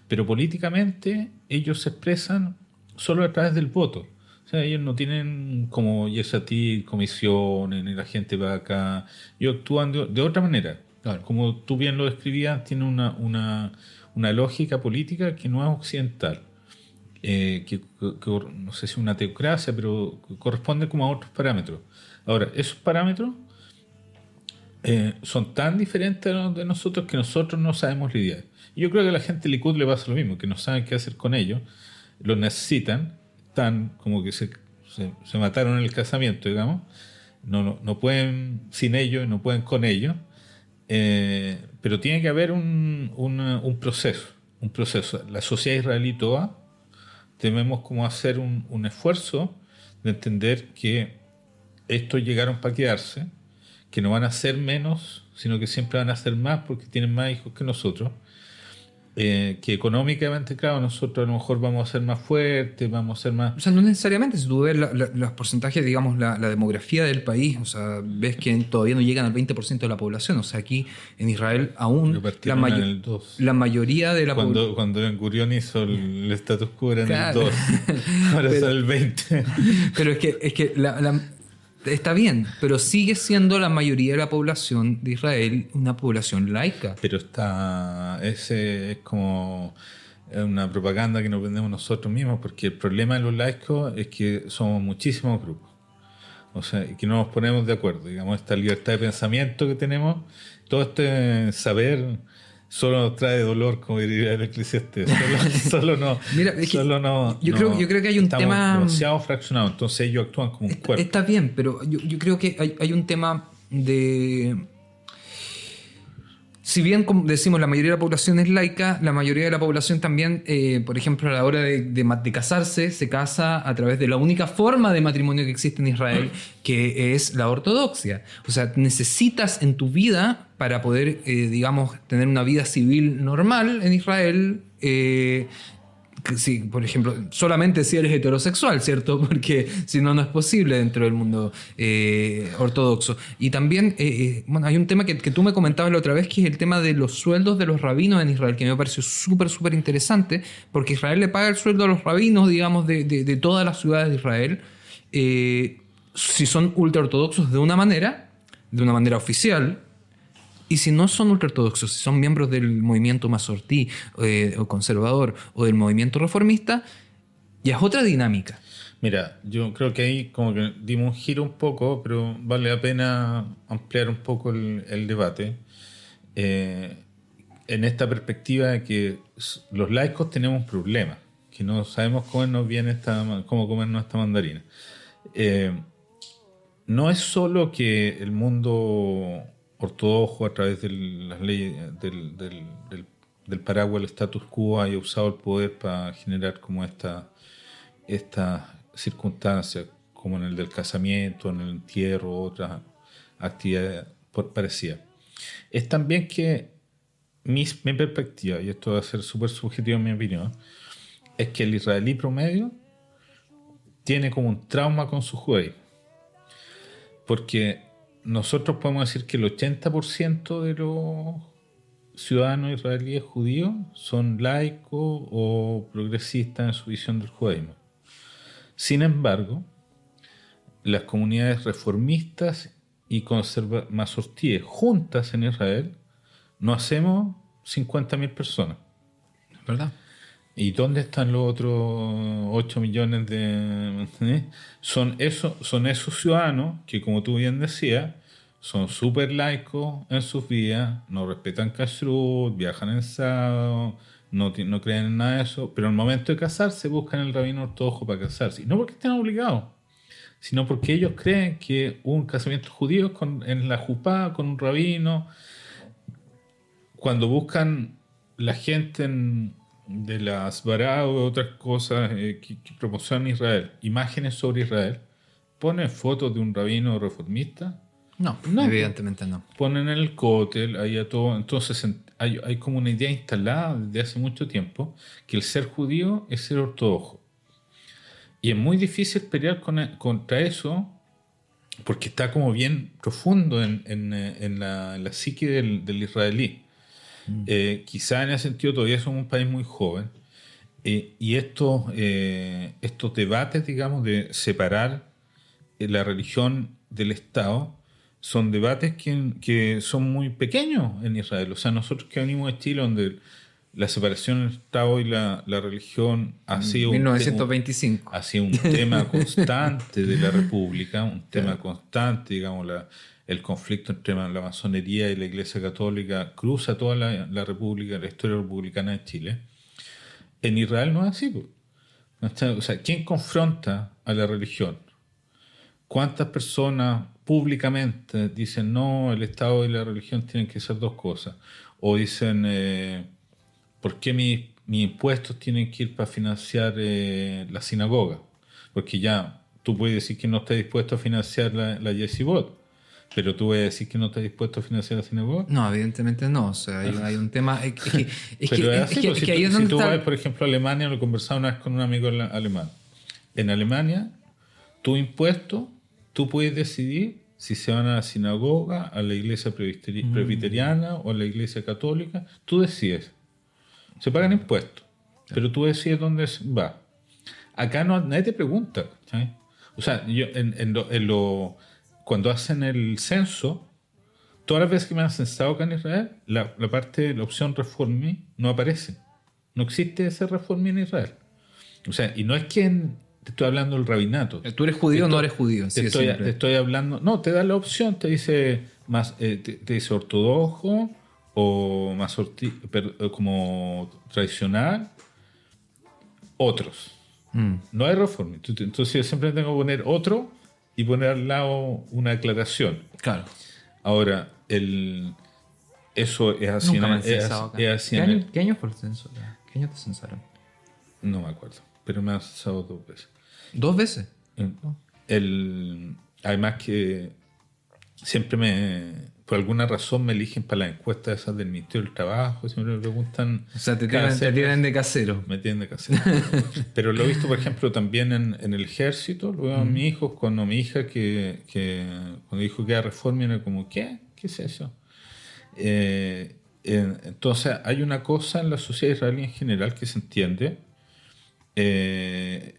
Pero políticamente ellos se expresan solo a través del voto. O sea, ellos no tienen como Yesatir, comisiones, ni la gente va acá. Ellos actúan de otra manera. Claro. Como tú bien lo describías, tiene una lógica política que no es occidental. Que no sé si es una teocracia, pero corresponde como a otros parámetros. Ahora, esos parámetros son tan diferentes a los de nosotros que nosotros no sabemos lidiar. Y yo creo que a la gente de Likud le pasa lo mismo, que no saben qué hacer con ellos, los necesitan, están como que se mataron en el casamiento, digamos, no pueden sin ellos, no pueden con ellos, pero tiene que haber un proceso. La sociedad israelí toda debemos como hacer un esfuerzo de entender que estos llegaron para quedarse que no van a ser menos, sino que siempre van a ser más porque tienen más hijos que nosotros. Que económicamente, claro, nosotros a lo mejor vamos a ser más fuertes, vamos a ser más... O sea, no necesariamente, si tú ves los porcentajes, digamos, la demografía del país, o sea, ves que todavía no llegan al 20% de la población. O sea, aquí en Israel aún en el 2. la mayoría de la población... Cuando Ben Gurión hizo el status quo era en Claro. el 2, ahora son el 20. Pero es que está bien, pero sigue siendo la mayoría de la población de Israel una población laica. Pero ese es como una propaganda que nos vendemos nosotros mismos, porque el problema de los laicos es que somos muchísimos grupos. O sea, que no nos ponemos de acuerdo. Digamos, esta libertad de pensamiento que tenemos, todo este saber solo nos trae dolor, como diría el Eclesiastés. Solo no. Mira, es que yo creo que hay un estamos tema demasiado fraccionados, entonces ellos actúan como un cuerpo. Está bien, pero yo creo que hay un tema de... Si bien, como decimos, la mayoría de la población es laica, la mayoría de la población también, por ejemplo, a la hora de casarse, se casa a través de la única forma de matrimonio que existe en Israel, que es la ortodoxia. O sea, necesitas en tu vida, para poder, digamos, tener una vida civil normal en Israel, sí, por ejemplo, solamente si eres heterosexual, ¿cierto? Porque si no, no es posible dentro del mundo ortodoxo. Y también, bueno, hay un tema que tú me comentabas la otra vez, que es el tema de los sueldos de los rabinos en Israel, que me pareció súper interesante, porque Israel le paga el sueldo a los rabinos, digamos, de todas las ciudades de Israel, si son ultraortodoxos de una manera oficial. Y si no son ultraortodoxos, si son miembros del movimiento masortí o conservador o del movimiento reformista, ya es otra dinámica. Mira, yo creo que ahí como que dimos un giro un poco, pero vale la pena ampliar un poco el debate. En esta perspectiva de que los laicos tenemos un problema, que no sabemos cómo comernos esta mandarina. No es solo que el mundo ortodoxo, a través de las leyes del paraguas del status quo, haya usado el poder para generar como estas circunstancias, como en el del casamiento, en el entierro, otras actividades parecidas. Es también que mi perspectiva, y esto va a ser súper subjetivo en mi opinión, es que el israelí promedio tiene como un trauma con su judaísmo. Porque nosotros podemos decir que el 80% de los ciudadanos israelíes judíos son laicos o progresistas en su visión del judaísmo. Sin embargo, las comunidades reformistas y masortíes juntas en Israel no hacemos 50.000 personas. ¿Verdad? ¿Y dónde están los otros 8 millones de...? Son esos ciudadanos que, como tú bien decías, son súper laicos en sus vidas, no respetan kashrut, viajan en sábado, no creen en nada de eso, pero en el momento de casarse buscan el rabino ortodoxo para casarse. Y no porque estén obligados, sino porque ellos creen que un casamiento judío en la jupá con un rabino. Cuando buscan la gente de las Asbará o otras cosas que promocionan Israel, imágenes sobre Israel, ponen fotos de un rabino reformista. No, evidentemente no. Ponen en el cótel, ahí a todo. Entonces hay como una idea instalada desde hace mucho tiempo que el ser judío es ser ortodoxo. Y es muy difícil pelear contra eso porque está como bien profundo en la psique del israelí. Quizá en ese sentido todavía somos un país muy joven, y estos debates, digamos, de separar la religión del Estado son debates que son muy pequeños en Israel. O sea, nosotros que venimos de Chile, donde la separación del Estado y la religión ha sido 1925. Ha sido un tema constante de la República, un tema constante, digamos, el conflicto entre la masonería y la Iglesia Católica cruza toda la República, la historia republicana de Chile. En Israel no es así. O sea, ¿quién confronta a la religión? ¿Cuántas personas públicamente dicen no, el Estado y la religión tienen que ser dos cosas? O dicen, ¿por qué mis impuestos tienen que ir para financiar la sinagoga? Porque ya tú puedes decir que no estás dispuesto a financiar la yeshivot, Pero tú vas a decir que no estás dispuesto a financiar la sinagoga. No, evidentemente no. O sea, hay un tema. Pero es así, pues, si tú vas, por ejemplo, a Alemania, lo conversaba una vez con un amigo alemán. En Alemania, tu impuesto, tú puedes decidir si se van a la sinagoga, a la iglesia presbiteriana o a la iglesia católica. Tú decides. Se pagan impuestos, pero tú decides dónde va. Acá nadie te pregunta, ¿sabes? O sea, yo cuando hacen el censo, todas las veces que me han censado acá en Israel, la opción Reformi no aparece. No existe ese Reformi en Israel. O sea, y no es que te estoy hablando del rabinato. ¿Tú eres judío o no eres judío? Te estoy hablando... No, te da la opción, te dice te dice ortodoxo o como tradicional, otros. No hay Reformi. Entonces yo siempre tengo que poner otro y poner al lado una aclaración. Claro. Ahora, eso es así. Nunca me han censado acá. ¿Qué año fue el censo? ¿Qué año te censaron? No me acuerdo, pero me han censado 2 veces. ¿2 veces? Además que siempre por alguna razón me eligen para las encuestas esas del Ministerio del Trabajo, siempre me preguntan... O sea, te tienen de casero. Me tienen de casero. Pero lo he visto, por ejemplo, también en el ejército, lo veo a mi hijo, cuando mi hija que cuando dijo que era Reforma, era como, ¿qué? ¿Qué es eso? Entonces, hay una cosa en la sociedad israelí en general que se entiende, que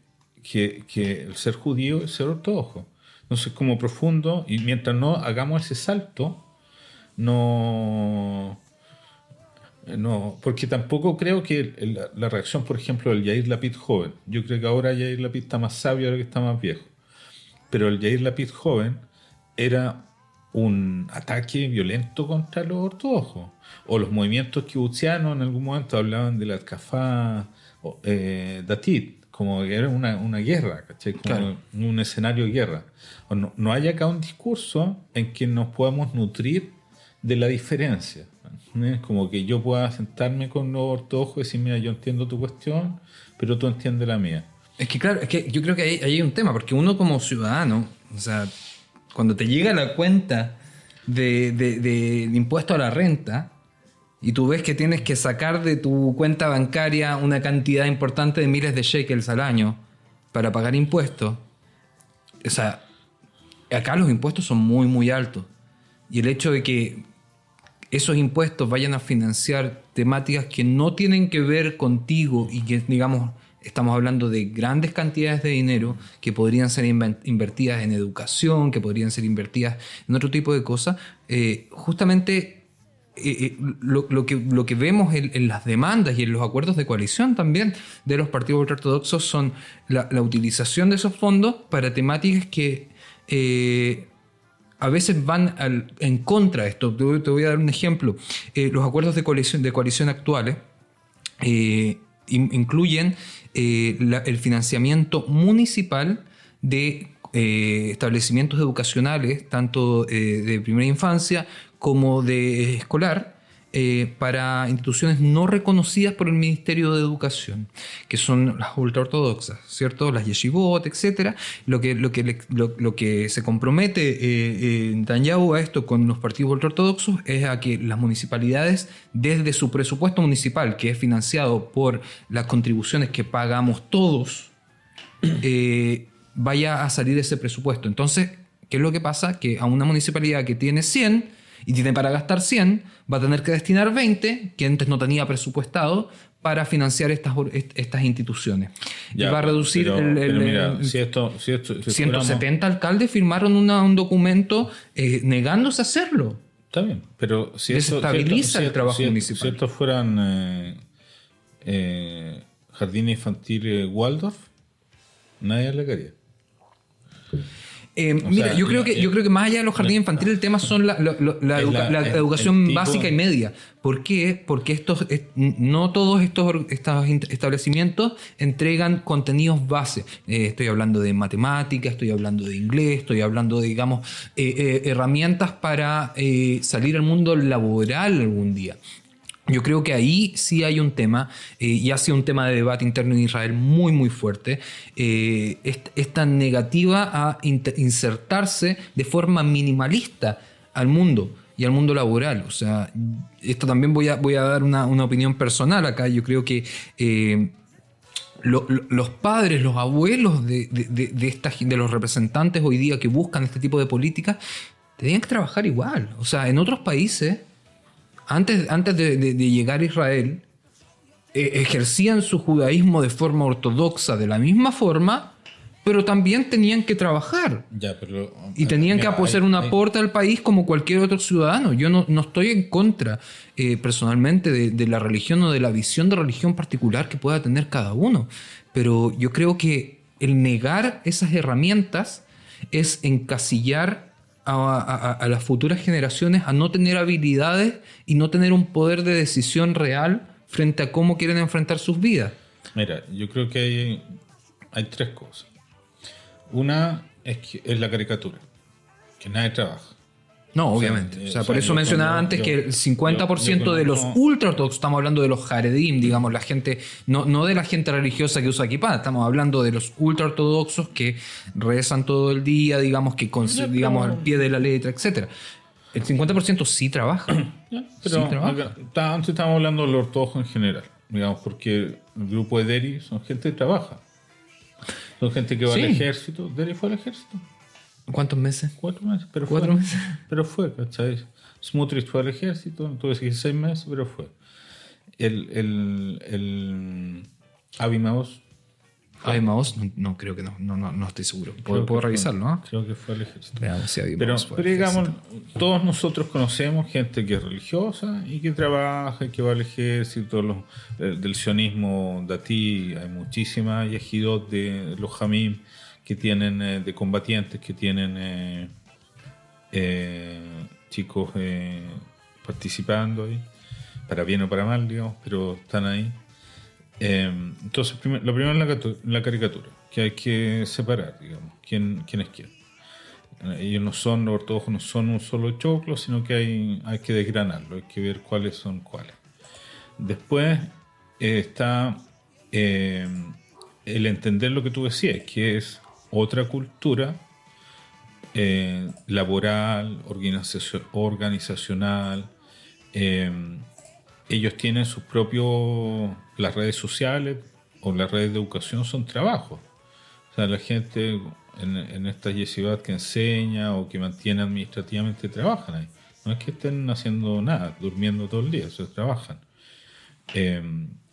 el ser judío es ser ortodoxo. Entonces, como profundo, y mientras no hagamos ese salto, no, porque tampoco creo que la reacción, por ejemplo, del Yair Lapid joven, yo creo que ahora Yair Lapid está más sabio, ahora que está más viejo, pero el Yair Lapid joven era un ataque violento contra los ortodoxos, o los movimientos kibutzianos en algún momento hablaban de la Atkafá Datit, como que era una guerra, ¿cachai? Como claro. Un escenario de guerra. No hay acá un discurso en que nos podamos nutrir de la diferencia. Como que yo pueda sentarme con los ortodoxos y decir, mira, yo entiendo tu cuestión, pero tú entiendes la mía. Es que claro, es que yo creo que ahí hay un tema, porque uno como ciudadano, o sea, cuando te llega la cuenta de impuesto a la renta y tú ves que tienes que sacar de tu cuenta bancaria una cantidad importante de miles de shekels al año para pagar impuestos, o sea, acá los impuestos son muy, muy altos. Y el hecho de que esos impuestos vayan a financiar temáticas que no tienen que ver contigo y que, digamos, estamos hablando de grandes cantidades de dinero que podrían ser invertidas en educación, que podrían ser invertidas en otro tipo de cosas, justamente lo que vemos en las demandas y en los acuerdos de coalición también de los partidos ultraortodoxos son la utilización de esos fondos para temáticas que a veces van en contra de esto. Te voy a dar un ejemplo. Los acuerdos de coalición actuales incluyen el financiamiento municipal de establecimientos educacionales, tanto de primera infancia como de escolar, para instituciones no reconocidas por el Ministerio de Educación, que son las ultraortodoxas, ¿cierto? Las yeshivot, etc. Lo que se compromete Netanyahu a esto con los partidos ultraortodoxos es a que las municipalidades, desde su presupuesto municipal, que es financiado por las contribuciones que pagamos todos, vaya a salir ese presupuesto. Entonces, ¿qué es lo que pasa? Que a una municipalidad que tiene 100 y tiene para gastar 100, va a tener que destinar 20, que antes no tenía presupuestado, para financiar estas instituciones. Ya, y va a reducir si 170 alcaldes firmaron un documento negándose a hacerlo. Está bien, pero si desestabiliza el trabajo municipal. Si estos fueran jardines infantiles Waldorf, nadie le quería. Yo creo que más allá de los jardines infantiles, el tema son la educación básica y media. ¿Por qué? Porque no todos estos establecimientos entregan contenidos base. Estoy hablando de matemáticas, estoy hablando de inglés, estoy hablando de, digamos, herramientas para salir al mundo laboral algún día. Yo creo que ahí sí hay un tema, y ha sido un tema de debate interno en Israel muy, muy fuerte, esta negativa a insertarse de forma minimalista al mundo y al mundo laboral. O sea, esto también voy a dar una opinión personal acá. Yo creo que los padres, los abuelos de los representantes hoy día que buscan este tipo de políticas, tenían que trabajar igual. O sea, en otros países, antes de llegar a Israel, ejercían su judaísmo de forma ortodoxa de la misma forma, pero también tenían que trabajar. Ya, pero, Y tenían que hacer un aporte al país como cualquier otro ciudadano. Yo no estoy en contra personalmente de la religión o de la visión de religión particular que pueda tener cada uno. Pero yo creo que el negar esas herramientas es encasillar a las futuras generaciones a no tener habilidades y no tener un poder de decisión real frente a cómo quieren enfrentar sus vidas. Mira, yo creo que hay tres cosas. Una es la caricatura, que nadie trabaja. No, obviamente. O sea, por eso mencionaba antes que el 50% de los ultraortodoxos, estamos hablando de los Haredim, digamos, la gente, no de la gente religiosa que usa kippah, estamos hablando de los ultraortodoxos que rezan todo el día, digamos, que digamos al pie de la letra, etcétera. El 50% sí trabaja. Pero sí trabaja. antes estábamos hablando de los ortodoxos en general, digamos, porque el grupo de Deri son gente que trabaja. Son gente que va al ejército. Deri fue al ejército. ¿Cuántos meses? 4 meses, pero 4 fue. meses. Pero fue, ¿cachai? Smotrich fue al ejército, entonces 16 meses, pero fue. El Avi Maoz. Avi Maoz, no creo que no estoy seguro. Puedo revisarlo, ¿no? Creo que fue al ejército. Veamos si Avi Pero Maoz fue al digamos, ejército. todos nosotros conocemos gente que es religiosa y que trabaja y que va al ejército. Del sionismo datí hay muchísimas yejidot de los Hamim que tienen de combatientes, que tienen chicos participando ahí, para bien o para mal, digamos, pero están ahí. Entonces, lo primero es la caricatura, que hay que separar, digamos, quién es quién. Ellos los ortodoxos no son un solo choclo, sino que hay que desgranarlo, hay que ver cuáles son cuáles. Después está el entender lo que tú decías, que es otra cultura laboral, organizacional. Ellos tienen sus propios, las redes sociales o las redes de educación son trabajos. O sea, la gente en estas yeshivot que enseña o que mantiene administrativamente trabajan ahí. No es que estén haciendo nada, durmiendo todo el día, o sea, trabajan.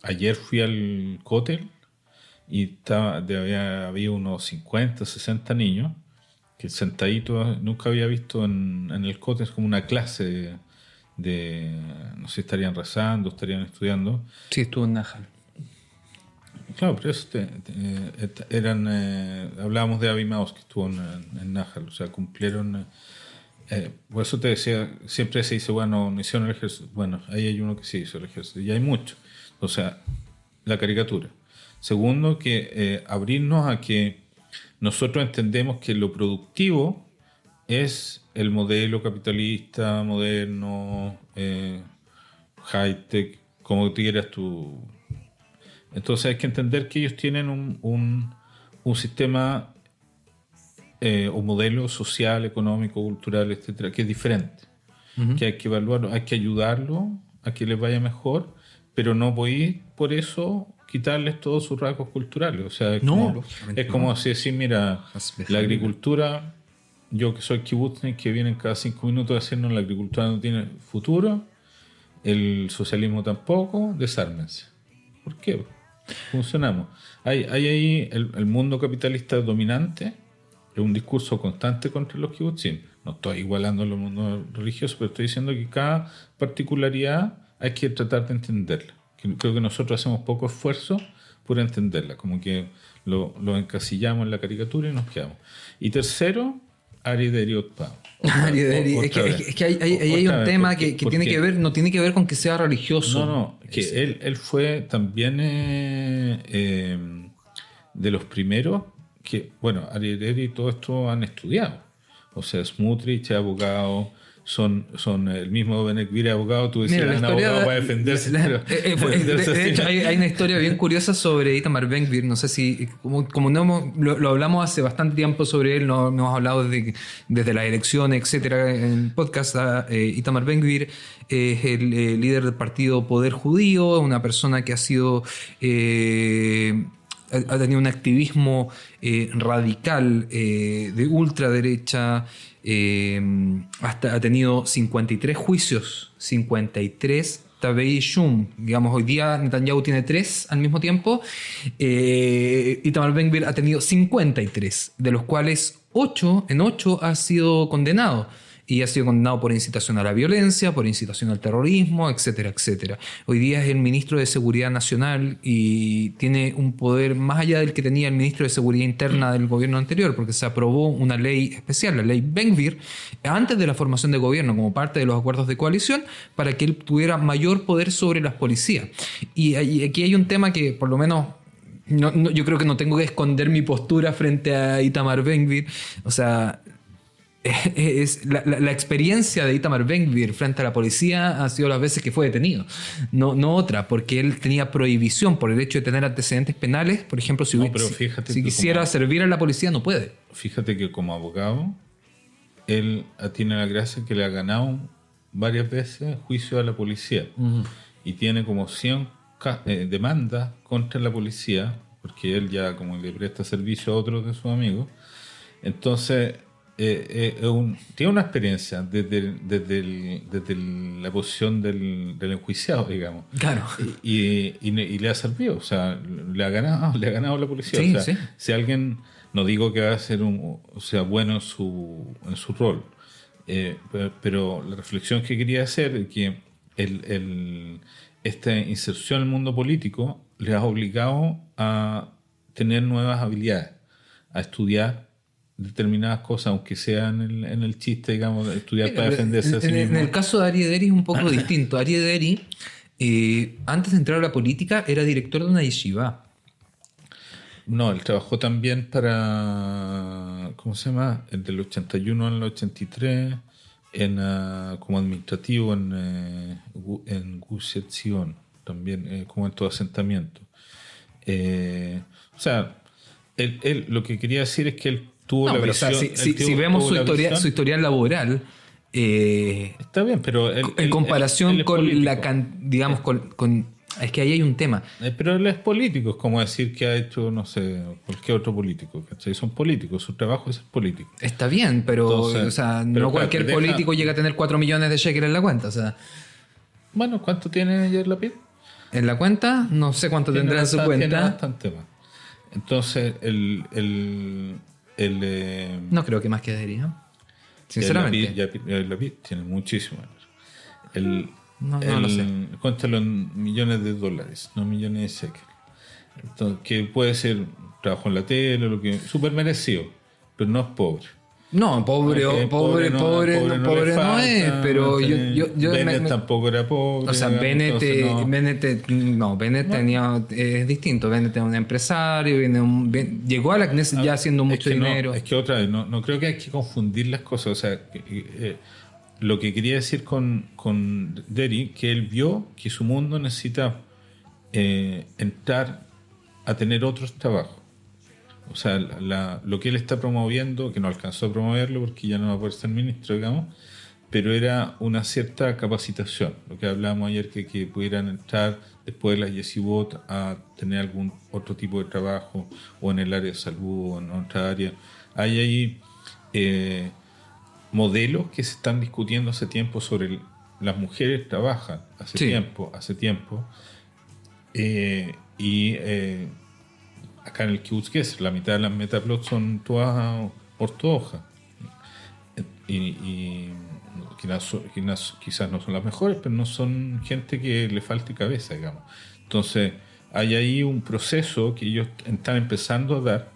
Ayer fui al Kotel y había unos 50, 60 niños que sentaditos, nunca había visto en el Kotel, es como una clase no sé, estarían rezando, estarían estudiando. Sí, estuvo en Nahal. Claro, pero eso hablábamos de Avi Maoz que estuvo en Nahal, o sea, cumplieron. Por eso te decía, siempre se dice, bueno, no hicieron el ejército. Bueno, ahí hay uno que sí hizo el ejército, y hay muchos. O sea, la caricatura. Segundo, que abrirnos a que nosotros entendemos que lo productivo es el modelo capitalista, moderno, high-tech, como quieras tú. Entonces hay que entender que ellos tienen un sistema un modelo social, económico, cultural, etcétera, que es diferente. Uh-huh. Que hay que evaluarlo, hay que ayudarlo a que les vaya mejor, pero no voy por eso quitarles todos sus rasgos culturales. O sea, es como así decir, mira, la agricultura, yo que soy kibutznik, que vienen cada 5 minutos a decirnos la agricultura no tiene futuro, el socialismo tampoco, desármense. ¿Por qué? Funcionamos. Hay ahí el mundo capitalista dominante, es un discurso constante contra los kibutzim. No estoy igualando los mundos religiosos, pero estoy diciendo que cada particularidad hay que tratar de entenderla. Creo que nosotros hacemos poco esfuerzo por entenderla, como que lo encasillamos en la caricatura y nos quedamos. Y tercero, Ari Deri Otpa. Es que hay un tema que tiene que ver, no tiene que ver con que sea religioso. No, que él fue también de los primeros que, bueno, Ari Deri y todo esto han estudiado. O sea, Smotrich es abogado, son el mismo Ben Gvir abogado, tú decías, Mira, un abogado para defenderse. De hecho, hay una historia bien curiosa sobre Itamar Ben-Gvir. No sé si, como no lo hablamos hace bastante tiempo sobre él, no hemos hablado desde las elecciones, etcétera, en el podcast. Itamar Ben-Gvir es el líder del partido Poder Judío, una persona que ha sido... ha tenido un activismo radical de ultraderecha. Hasta ha tenido 53 juicios, 53 Tabei Shum. Digamos, hoy día Netanyahu tiene 3 al mismo tiempo. Itamar Ben-Gvir ha tenido 53, de los cuales 8 ha sido condenado. Y ha sido condenado por incitación a la violencia, por incitación al terrorismo, etcétera, etcétera. Hoy día es el ministro de Seguridad Nacional y tiene un poder más allá del que tenía el ministro de Seguridad Interna del gobierno anterior, porque se aprobó una ley especial, la ley Ben-Gvir, antes de la formación de gobierno, como parte de los acuerdos de coalición, para que él tuviera mayor poder sobre las policías. Y aquí hay un tema que, por lo menos, yo creo que no tengo que esconder mi postura frente a Itamar Ben-Gvir. O sea... es la experiencia de Itamar Ben-Gvir frente a la policía ha sido las veces que fue detenido, no otra, porque él tenía prohibición por el hecho de tener antecedentes penales. Por ejemplo, si quisiera servir a la policía, no puede. Fíjate que como abogado él tiene la gracia que le ha ganado varias veces juicio a la policía. Y tiene como 100 demandas contra la policía, porque él ya como le presta servicio a otros de sus amigos. Entonces tiene una experiencia desde la posición del enjuiciado, digamos. Claro. Y le ha servido, o sea, le ha ganado la policía. Sí, o sea, sí. Si alguien, no digo que va a ser bueno en su rol, pero la reflexión que quería hacer es que esta inserción en el mundo político le ha obligado a tener nuevas habilidades, a estudiar determinadas cosas, aunque sea en el chiste, digamos, estudiar para defenderse a sí mismo. En el caso de Ari Ederi es un poco distinto. Ari Ederi, antes de entrar a la política, era director de una yeshiva. No, él trabajó también para, ¿cómo se llama? Del 81 al 83, como administrativo en Gush Etzion, también como en todo asentamiento. O sea, él lo que quería decir es que él tuvo la visión. Si vemos su historial laboral, está bien, pero en comparación con digamos, con es que ahí hay un tema. Pero él es político, es como decir que ha hecho, no sé, cualquier otro político, ¿cachai? Son políticos, su trabajo es ser político. Está bien, pero, Entonces, o sea, pero no cualquier político llega a tener 4 millones de shekels en la cuenta, o sea. Bueno, ¿cuánto tiene Yair Lapid? En la cuenta, no sé cuánto tendrá en su cuenta. Tiene bastante más. Entonces, no creo que más quedaría. Sinceramente. Yair Lapid tiene muchísimo. No lo sé. Cuéntalo en millones de dólares, no millones de shekels. Entonces, que puede ser trabajo en la tele, lo que súper merecido, pero no es pobre. No, pobre no es, pero Bennett tampoco era pobre. O sea, Bennett tenía, es distinto. Bennett era un empresario, llegó a la Knesset ya haciendo mucho dinero. Es que otra vez, no creo que hay que confundir las cosas. O sea, lo que quería decir con Deri, que él vio que su mundo necesita entrar a tener otros trabajos. O sea, lo que él está promoviendo, que no alcanzó a promoverlo porque ya no va a poder ser ministro, digamos, pero era una cierta capacitación. Lo que hablábamos ayer, que pudieran entrar después de la yeshivot a tener algún otro tipo de trabajo, o en el área de salud, o en otra área. Hay ahí modelos que se están discutiendo hace tiempo sobre las mujeres trabajan hace tiempo. Acá en el Kibbutz Gesser, la mitad de las Metaplot son todas ortodoxas. Y quizás no son las mejores, pero no son gente que le falte cabeza, digamos. Entonces, hay ahí un proceso que ellos están empezando a dar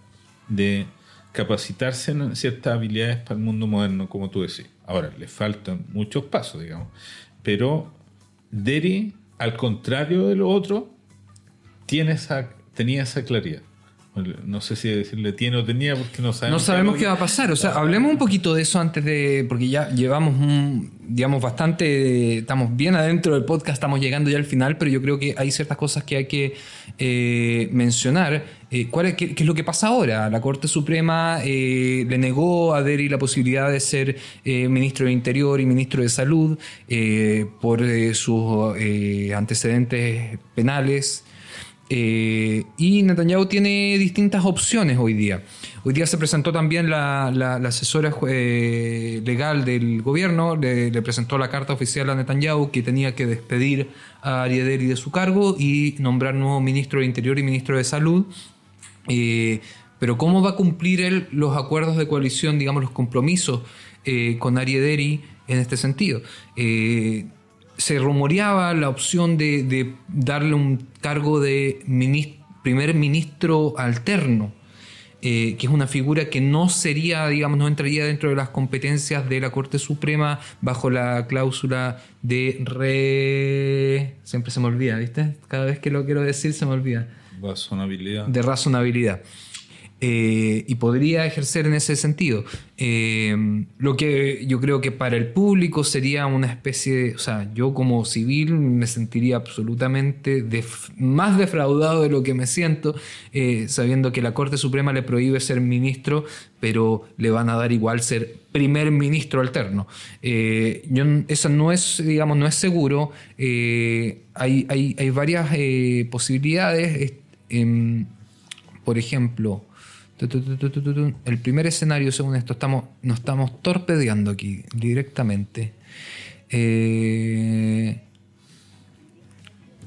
de capacitarse en ciertas habilidades para el mundo moderno, como tú decís. Ahora, les faltan muchos pasos, digamos. Pero Deri, al contrario de lo otro, tenía esa claridad. No sé si decirle tiene o tenía, porque no sabemos. No sabemos qué va a pasar. O sea, hablemos un poquito de eso antes de... Porque ya llevamos digamos, bastante, estamos bien adentro del podcast, estamos llegando ya al final, pero yo creo que hay ciertas cosas que hay que mencionar. ¿Qué es lo que pasa ahora? La Corte Suprema le negó a Deri la posibilidad de ser ministro de Interior y ministro de Salud por sus antecedentes penales. Y Netanyahu tiene distintas opciones hoy día. Hoy día se presentó también la asesora legal del gobierno, le presentó la carta oficial a Netanyahu que tenía que despedir a Aryeh Deri de su cargo y nombrar nuevo ministro de Interior y ministro de Salud. Pero ¿cómo va a cumplir él los acuerdos de coalición, digamos, los compromisos con Aryeh Deri en este sentido? Se rumoreaba la opción de darle un cargo de primer ministro alterno, que es una figura que no sería, digamos, no entraría dentro de las competencias de la Corte Suprema bajo la cláusula de siempre se me olvida, ¿viste? Cada vez que lo quiero decir se me olvida. Razonabilidad. De razonabilidad. Y podría ejercer en ese sentido. Lo que yo creo que para el público sería una especie de... O sea, yo como civil me sentiría absolutamente más defraudado de lo que me siento, sabiendo que la Corte Suprema le prohíbe ser ministro, pero le van a dar igual ser primer ministro alterno. Eso no es, digamos, no es seguro. Hay varias posibilidades. Por ejemplo... El primer escenario, según esto, nos estamos torpedeando aquí directamente.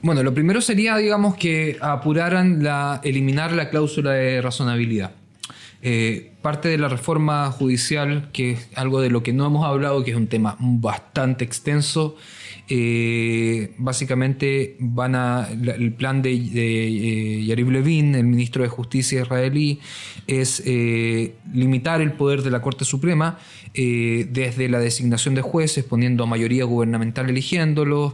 Bueno, lo primero sería, digamos, que apuraran eliminar la cláusula de razonabilidad. Parte de la reforma judicial, que es algo de lo que no hemos hablado, que es un tema bastante extenso. Básicamente el plan de Yariv Levin, el ministro de Justicia israelí, es limitar el poder de la Corte Suprema desde la designación de jueces, poniendo a mayoría gubernamental eligiéndolos,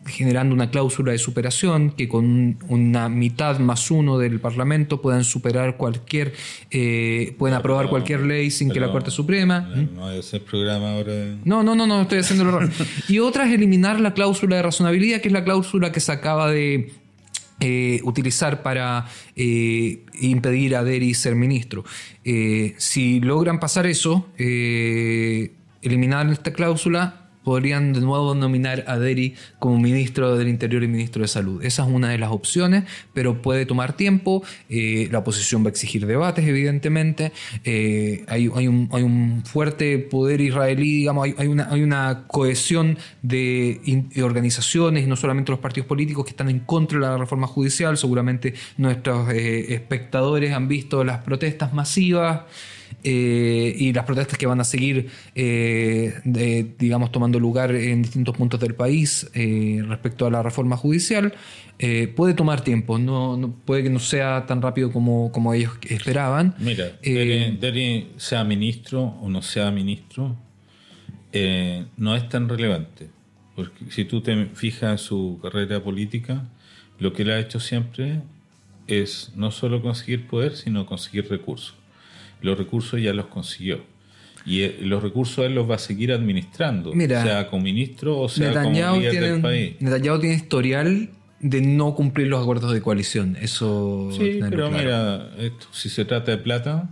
generando una cláusula de superación que con una mitad más uno del Parlamento puedan superar pueden aprobar cualquier ley sin que la Corte Suprema. No hay ese programa ahora. No, estoy haciendo el error. Y otra es eliminar la cláusula de razonabilidad, que es la cláusula que se acaba de utilizar para impedir a Deri ser ministro. Si logran pasar eso, eliminar esta cláusula, podrían de nuevo nominar a Deri como ministro del Interior y ministro de Salud. Esa es una de las opciones, pero puede tomar tiempo. La oposición va a exigir debates, evidentemente. Hay un fuerte poder israelí, digamos, hay una cohesión de organizaciones, y no solamente los partidos políticos que están en contra de la reforma judicial. Seguramente nuestros espectadores han visto las protestas masivas. Y las protestas que van a seguir, digamos, tomando lugar en distintos puntos del país respecto a la reforma judicial, puede tomar tiempo. No puede que no sea tan rápido como ellos esperaban. Mira, Deri sea ministro o no sea ministro, no es tan relevante, porque si tú te fijas en su carrera política, lo que él ha hecho siempre es no solo conseguir poder, sino conseguir recursos. Los recursos ya los consiguió. Y los recursos él los va a seguir administrando, mira, sea como ministro o sea como líder del país. Netanyahu tiene historial de no cumplir los acuerdos de coalición. Eso sí, pero claro. Mira, si se trata de plata,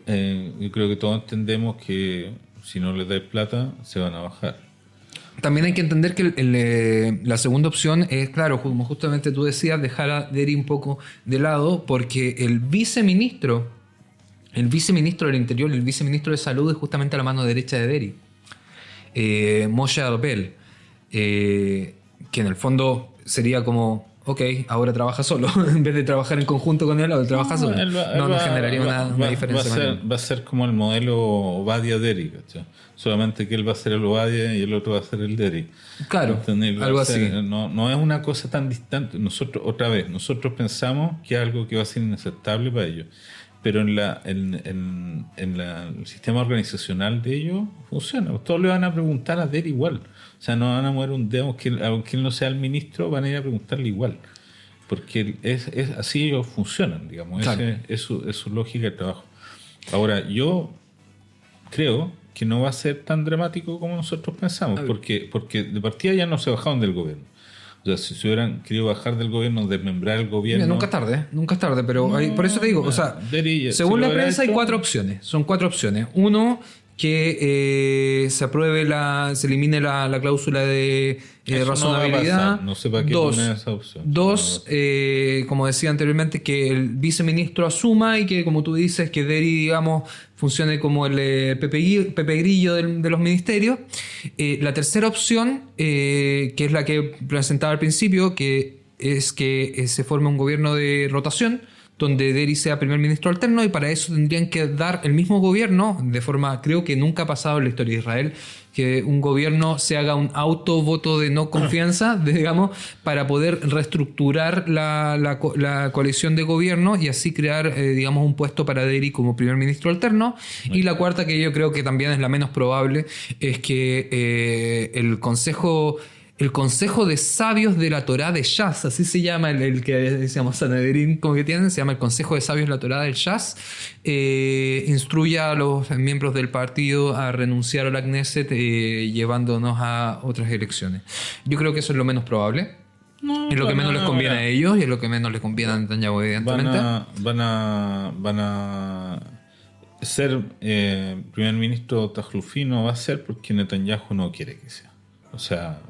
yo creo que todos entendemos que si no les dais plata, se van a bajar. También hay que entender que la segunda opción es, claro, como justamente tú decías, dejar a Deri un poco de lado, porque el viceministro del Interior y el viceministro de Salud es justamente la mano derecha de Deri, Moshe Arbel, que en el fondo sería como, ok, ahora trabaja solo, en vez de trabajar en conjunto con él, ahora trabaja solo. No generaría una diferencia. Va a ser como el modelo Obadia-Deri, ¿cachai? Solamente que él va a ser el Obadia y el otro va a ser el Deri. Claro, algo así. No es una cosa tan distante. Nosotros pensamos que es algo que va a ser inaceptable para ellos. Pero en el sistema organizacional de ellos funciona. Todos le van a preguntar a Deri igual. O sea, no van a mover un dedo, aunque él no sea el ministro, van a ir a preguntarle igual. Porque es así ellos funcionan, digamos. Claro. Es su lógica de trabajo. Ahora, yo creo que no va a ser tan dramático como nosotros pensamos, porque de partida ya no se bajaron del gobierno. O sea, si se hubieran querido bajar del gobierno, desmembrar el gobierno... Mira, nunca es tarde, pero por eso te digo, o sea, según la prensa hay 4 opciones, son 4 opciones. Uno, que se elimine la cláusula de razonabilidad. No sé para qué poner esa opción. Dos, como decía anteriormente, que el viceministro asuma y que, como tú dices, que Deri, digamos, funcione como el Pepe Grillo de los ministerios. La tercera opción, que es la que presentaba al principio, que es que se forme un gobierno de rotación, donde Deri sea primer ministro alterno, y para eso tendrían que dar el mismo gobierno, de forma, creo que nunca ha pasado en la historia de Israel, que un gobierno se haga un autovoto de no confianza, digamos, para poder reestructurar la coalición de gobierno y así crear, digamos, un puesto para Deri como primer ministro alterno. Y la cuarta, que yo creo que también es la menos probable, es que el Consejo de Sabios de la Torá de Shas, así se llama el que decíamos Sanedrín, como que tienen, se llama el Consejo de Sabios de la Torá del Shas, instruya a los miembros del partido a renunciar a la Knesset, llevándonos a otras elecciones. Yo creo que eso es lo menos probable. Es lo que menos les conviene a ellos y es lo que menos les conviene a Netanyahu, evidentemente. Van a ser primer ministro Tajlufi, no va a ser porque Netanyahu no quiere que sea. O sea,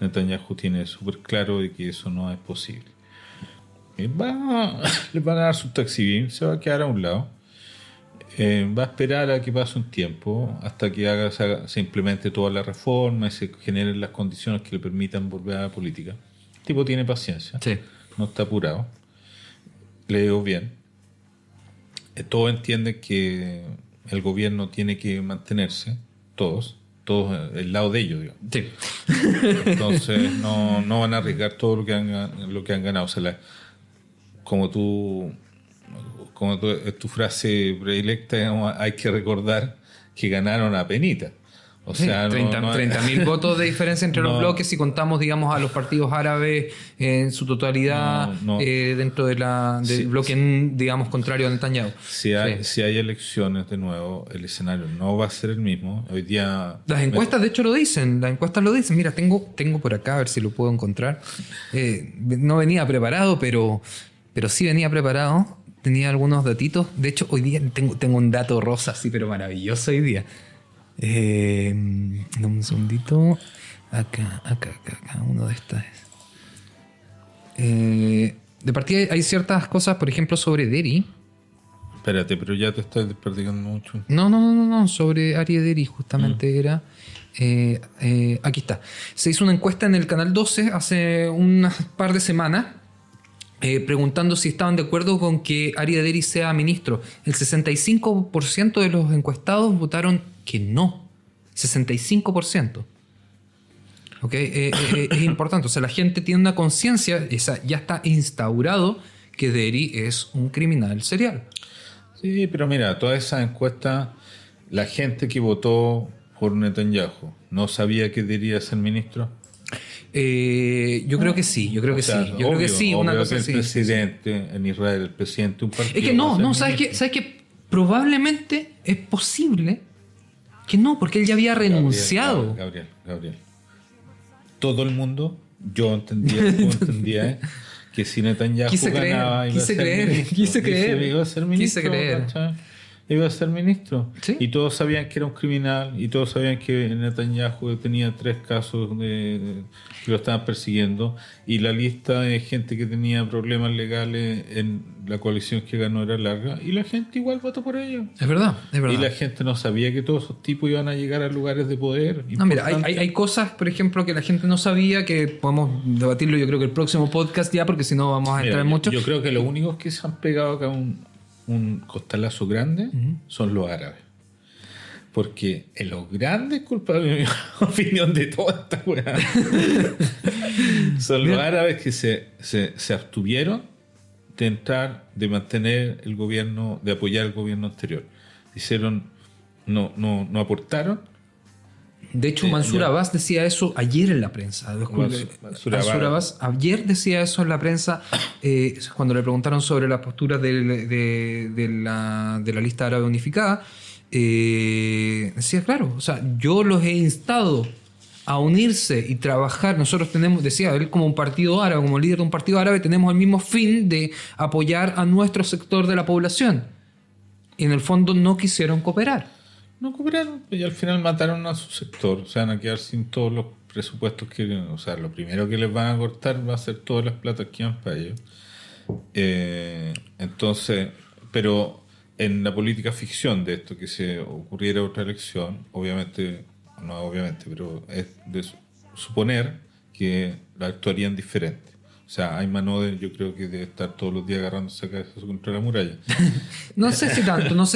Netanyahu tiene súper claro de que eso no es posible. Les van a dar su taxi, se va a quedar a un lado. Va a esperar a que pase un tiempo hasta que se implemente toda la reforma y se generen las condiciones que le permitan volver a la política. El tipo tiene paciencia, Sí. No está apurado. Le digo bien. Todos entienden que el gobierno tiene que mantenerse, todos el lado de ellos, digamos. Sí. Entonces no van a arriesgar todo lo que han ganado. O sea, como es tu frase predilecta, digamos, hay que recordar que ganaron a penita. O sea, 30.000 votos de diferencia entre los bloques si contamos, digamos, a los partidos árabes en su totalidad dentro del bloque, digamos, contrario a Netanyahu. Si hay elecciones de nuevo, el escenario no va a ser el mismo. Hoy día... Las encuestas, de hecho, lo dicen. Mira, tengo por acá, a ver si lo puedo encontrar. No venía preparado, pero sí venía preparado. Tenía algunos datitos. De hecho, hoy día tengo un dato rosa así, pero maravilloso hoy día. Dame un segundito. Acá, uno de estas. De partida hay ciertas cosas, por ejemplo, sobre Deri. Espérate, pero ya te estás desperdigando mucho. No, sobre Aryeh Deri justamente era. Aquí está. Se hizo una encuesta en el Canal 12 hace unas par de semanas, preguntando si estaban de acuerdo con que Aryeh Deri sea ministro. El 65% de los encuestados votaron que no. 65%. ¿Okay? Es importante. O sea, la gente tiene una conciencia, ya está instaurado que Deri es un criminal serial. Sí, pero mira, todas esas encuestas, la gente que votó por Netanyahu, ¿no sabía que debería ser ministro? Yo creo que sí, Yo creo que sí. Una cosa que el así. presidente en Israel, el presidente de un partido... Es que no, ¿sabes qué? Probablemente es posible que no, porque él ya había renunciado. Gabriel. Todo el mundo, yo entendía que si Netanyahu ganaba, iba a ser ministro. Iba a ser ministro. ¿Sí? Y todos sabían que era un criminal, y todos sabían que Netanyahu tenía 3 casos que lo estaban persiguiendo, y la lista de gente que tenía problemas legales en la coalición que ganó era larga, y la gente igual votó por ellos. Es verdad. Y la gente no sabía que todos esos tipos iban a llegar a lugares de poder. No, mira, hay cosas, por ejemplo, que la gente no sabía, que podemos debatirlo yo creo que el próximo podcast ya, porque si no vamos a entrar mucho. Yo creo que los únicos que se han pegado acá un costalazo grande son los árabes. Porque en los grandes culpables, en mi opinión, de toda esta weá son los árabes que se abstuvieron de mantener el gobierno, de apoyar el gobierno anterior. No aportaron. De hecho, Mansur Abbas decía eso ayer en la prensa. Mansur Abbas ayer decía eso en la prensa cuando le preguntaron sobre la postura de la lista árabe unificada. decía, claro, o sea, yo los he instado a unirse y trabajar. Nosotros tenemos, decía él, como un partido árabe, como líder de un partido árabe, tenemos el mismo fin de apoyar a nuestro sector de la población. Y en el fondo no quisieron cooperar. No cooperaron y al final mataron a su sector. O sea, van a quedar sin todos los presupuestos que... O sea, lo primero que les van a cortar va a ser todas las platas que van para ellos. Entonces, pero en la política ficción de esto, que se ocurriera otra elección, obviamente, no obviamente, pero es de suponer que la actuarían diferente. O sea, Ayman Odeh yo creo que debe estar todos los días agarrándose a cabezas contra la muralla. No sé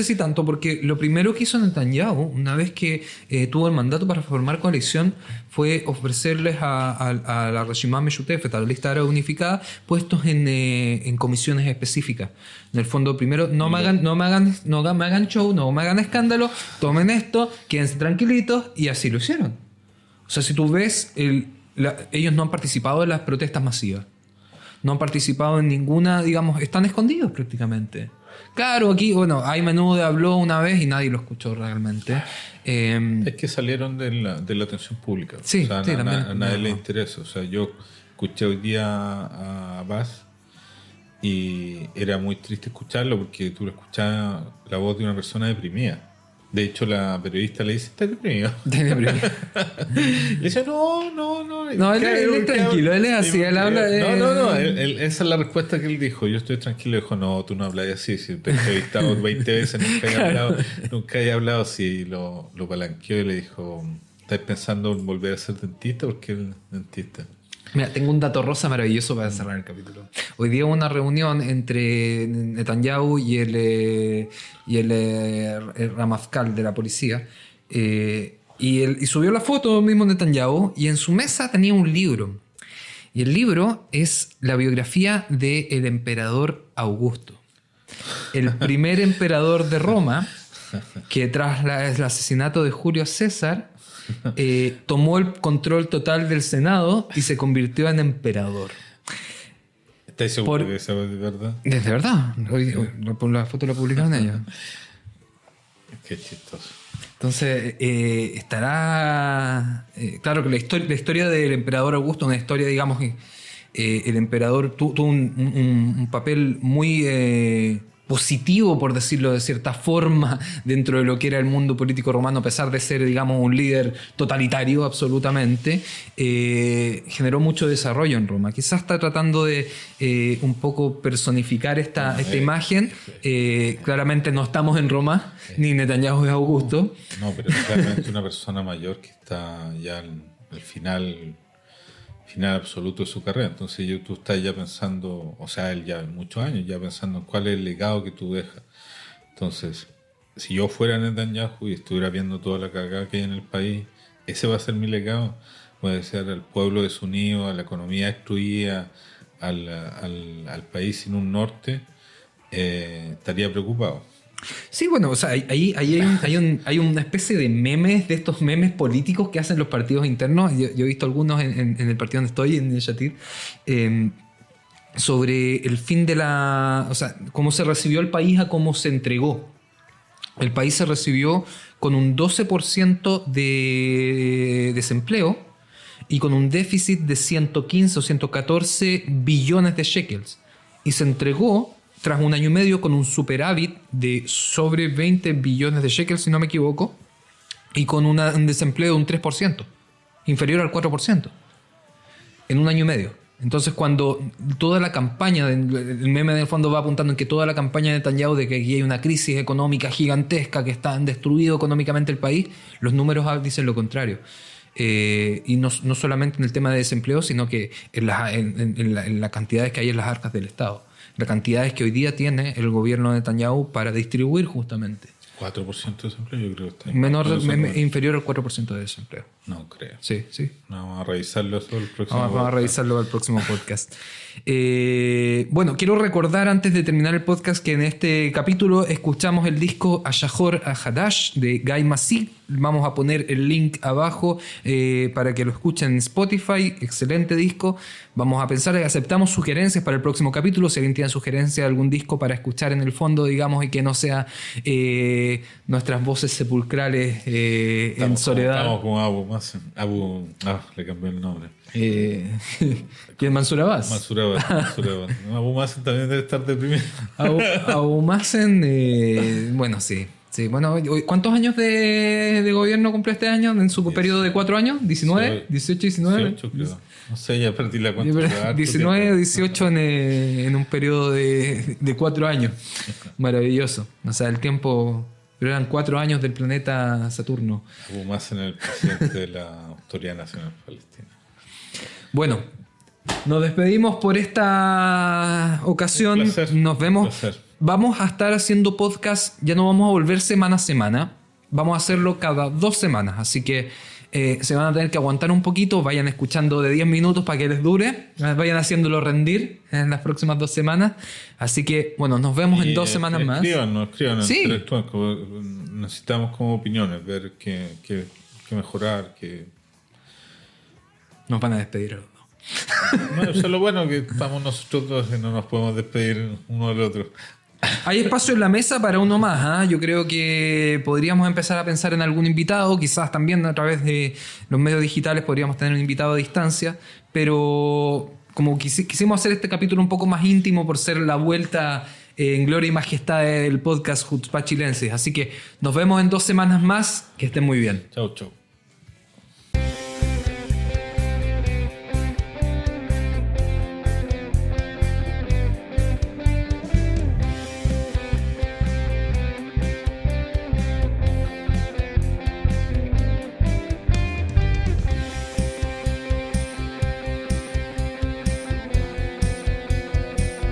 si tanto, porque lo primero que hizo Netanyahu, una vez que tuvo el mandato para formar coalición, fue ofrecerles a la Reshimá Meshutefet, a la lista árabe unificada, puestos en comisiones específicas. En el fondo, primero, no me hagan show, no me hagan escándalo, tomen esto, quédense tranquilitos, y así lo hicieron. O sea, si tú ves, ellos no han participado en las protestas masivas. No han participado en ninguna, digamos, están escondidos prácticamente. Claro, aquí, bueno, Ayman Odeh habló una vez y nadie lo escuchó realmente. Es que salieron de la atención pública. Sí, o sea, sí, también. A nadie le interesa. O sea, yo escuché hoy día a Abbas y era muy triste escucharlo porque tú lo escuchabas la voz de una persona deprimida. De hecho, la periodista le dice, ¿estás deprimido? Le dice, no. No, él es tranquilo, él es así, él habla de... No, esa es la respuesta que él dijo. Yo estoy tranquilo. Dijo, no, tú no hablas así. Si te he entrevistado 20 veces, nunca he hablado así. Lo palanqueó y le dijo, ¿estás pensando en volver a ser dentista? Porque él es dentista. Mira, tengo un dato rosa maravilloso para cerrar el capítulo. Hoy día hubo una reunión entre Netanyahu y el Ramafkal de la policía. Y subió la foto mismo Netanyahu y en su mesa tenía un libro. Y el libro es la biografía del emperador Augusto. El primer emperador de Roma, que tras el asesinato de Julio César... tomó el control total del Senado y se convirtió en emperador. ¿Estás seguro que eso es de verdad? Es de verdad. Hoy la foto la publicaron ellos. Qué chistoso. Entonces, estará... claro que la historia del emperador Augusto es una historia, digamos, que el emperador tuvo un papel muy... positivo, por decirlo de cierta forma, dentro de lo que era el mundo político romano, a pesar de ser, digamos, un líder totalitario absolutamente, generó mucho desarrollo en Roma. Quizás está tratando de un poco personificar esta imagen. Claramente no estamos en Roma, ni Netanyahu es Augusto. No, pero es realmente una persona mayor que está ya al final absoluto de su carrera. Entonces tú estás ya pensando, o sea, él ya muchos años ya pensando en cuál es el legado que tú dejas. Entonces, si yo fuera Netanyahu y estuviera viendo toda la cagada que hay en el país, ese va a ser mi legado. Puede ser al pueblo desunido, a la economía destruida, al país sin un norte, estaría preocupado. Sí, bueno, o sea, hay una especie de memes, de estos memes políticos que hacen los partidos internos. Yo he visto algunos en el partido donde estoy, en el Yatir, sobre el fin de o sea, cómo se recibió el país a cómo se entregó. El país se recibió con un 12% de desempleo y con un déficit de 115 o 114 billones de shekels. Y se entregó tras un año y medio con un superávit de sobre 20 billones de shekels, si no me equivoco, y con un desempleo de un 3%, inferior al 4%, en un año y medio. Entonces, cuando toda la campaña, el meme del fondo va apuntando en que toda la campaña de Netanyahu de que aquí hay una crisis económica gigantesca, que está destruido económicamente el país, los números dicen lo contrario. Y no solamente en el tema de desempleo, sino que en las cantidades que hay en las arcas del Estado. Las cantidades que hoy día tiene el gobierno de Netanyahu para distribuir justamente. 4% de desempleo, yo creo que está inferior al 4% de desempleo. No creo. Sí. Vamos a revisarlo eso el próximo Vamos a revisarlo al próximo podcast. Bueno, quiero recordar antes de terminar el podcast que en este capítulo escuchamos el disco Ashahor Hadash de Guy Massi. Vamos a poner el link abajo para que lo escuchen en Spotify. Excelente disco. Vamos a pensar y aceptamos sugerencias para el próximo capítulo. Si alguien tiene sugerencia de algún disco para escuchar en el fondo, digamos, y que no sea nuestras voces sepulcrales en soledad. Estamos como Abu Mazen. Le cambió el nombre. ¿Quién? Mansur Abbas. Mansur Abbas. Abu Mazen también debe estar deprimido. Abu Mazen, bueno, sí. Sí, bueno, ¿cuántos años de gobierno cumple este año? En su periodo de 4 años, 19, 18, 19. 18, creo. No sé, ya perdí la cuenta. 19 o 18 en un periodo de 4 años. Maravilloso. O sea, el tiempo. Pero eran 4 años del planeta Saturno. Abu Mazen, el presidente de la Autoridad Nacional Palestina. Bueno, nos despedimos por esta ocasión. Un placer, Nos vemos. un placer. Vamos a estar haciendo podcast. Ya no vamos a volver semana a semana. Vamos a hacerlo cada 2 semanas. Así que se van a tener que aguantar un poquito. Vayan escuchando de 10 minutos para que les dure. Vayan haciéndolo rendir en las próximas 2 semanas. Así que, bueno, nos vemos en 2 semanas más. Escriban, Sí. interactúen. Necesitamos como opiniones, ver qué mejorar, qué... Nos van a despedir. No, eso es lo bueno, que estamos nosotros dos y no nos podemos despedir uno del otro. Hay espacio en la mesa para uno más. ¿Ah? Yo creo que podríamos empezar a pensar en algún invitado. Quizás también a través de los medios digitales podríamos tener un invitado a distancia. Pero como quisimos hacer este capítulo un poco más íntimo por ser la vuelta en gloria y majestad del podcast Jutzpah Chilensis. Así que nos vemos en 2 semanas más. Que estén muy bien. Chau, chau.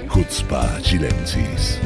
Jutzpah Chilensis.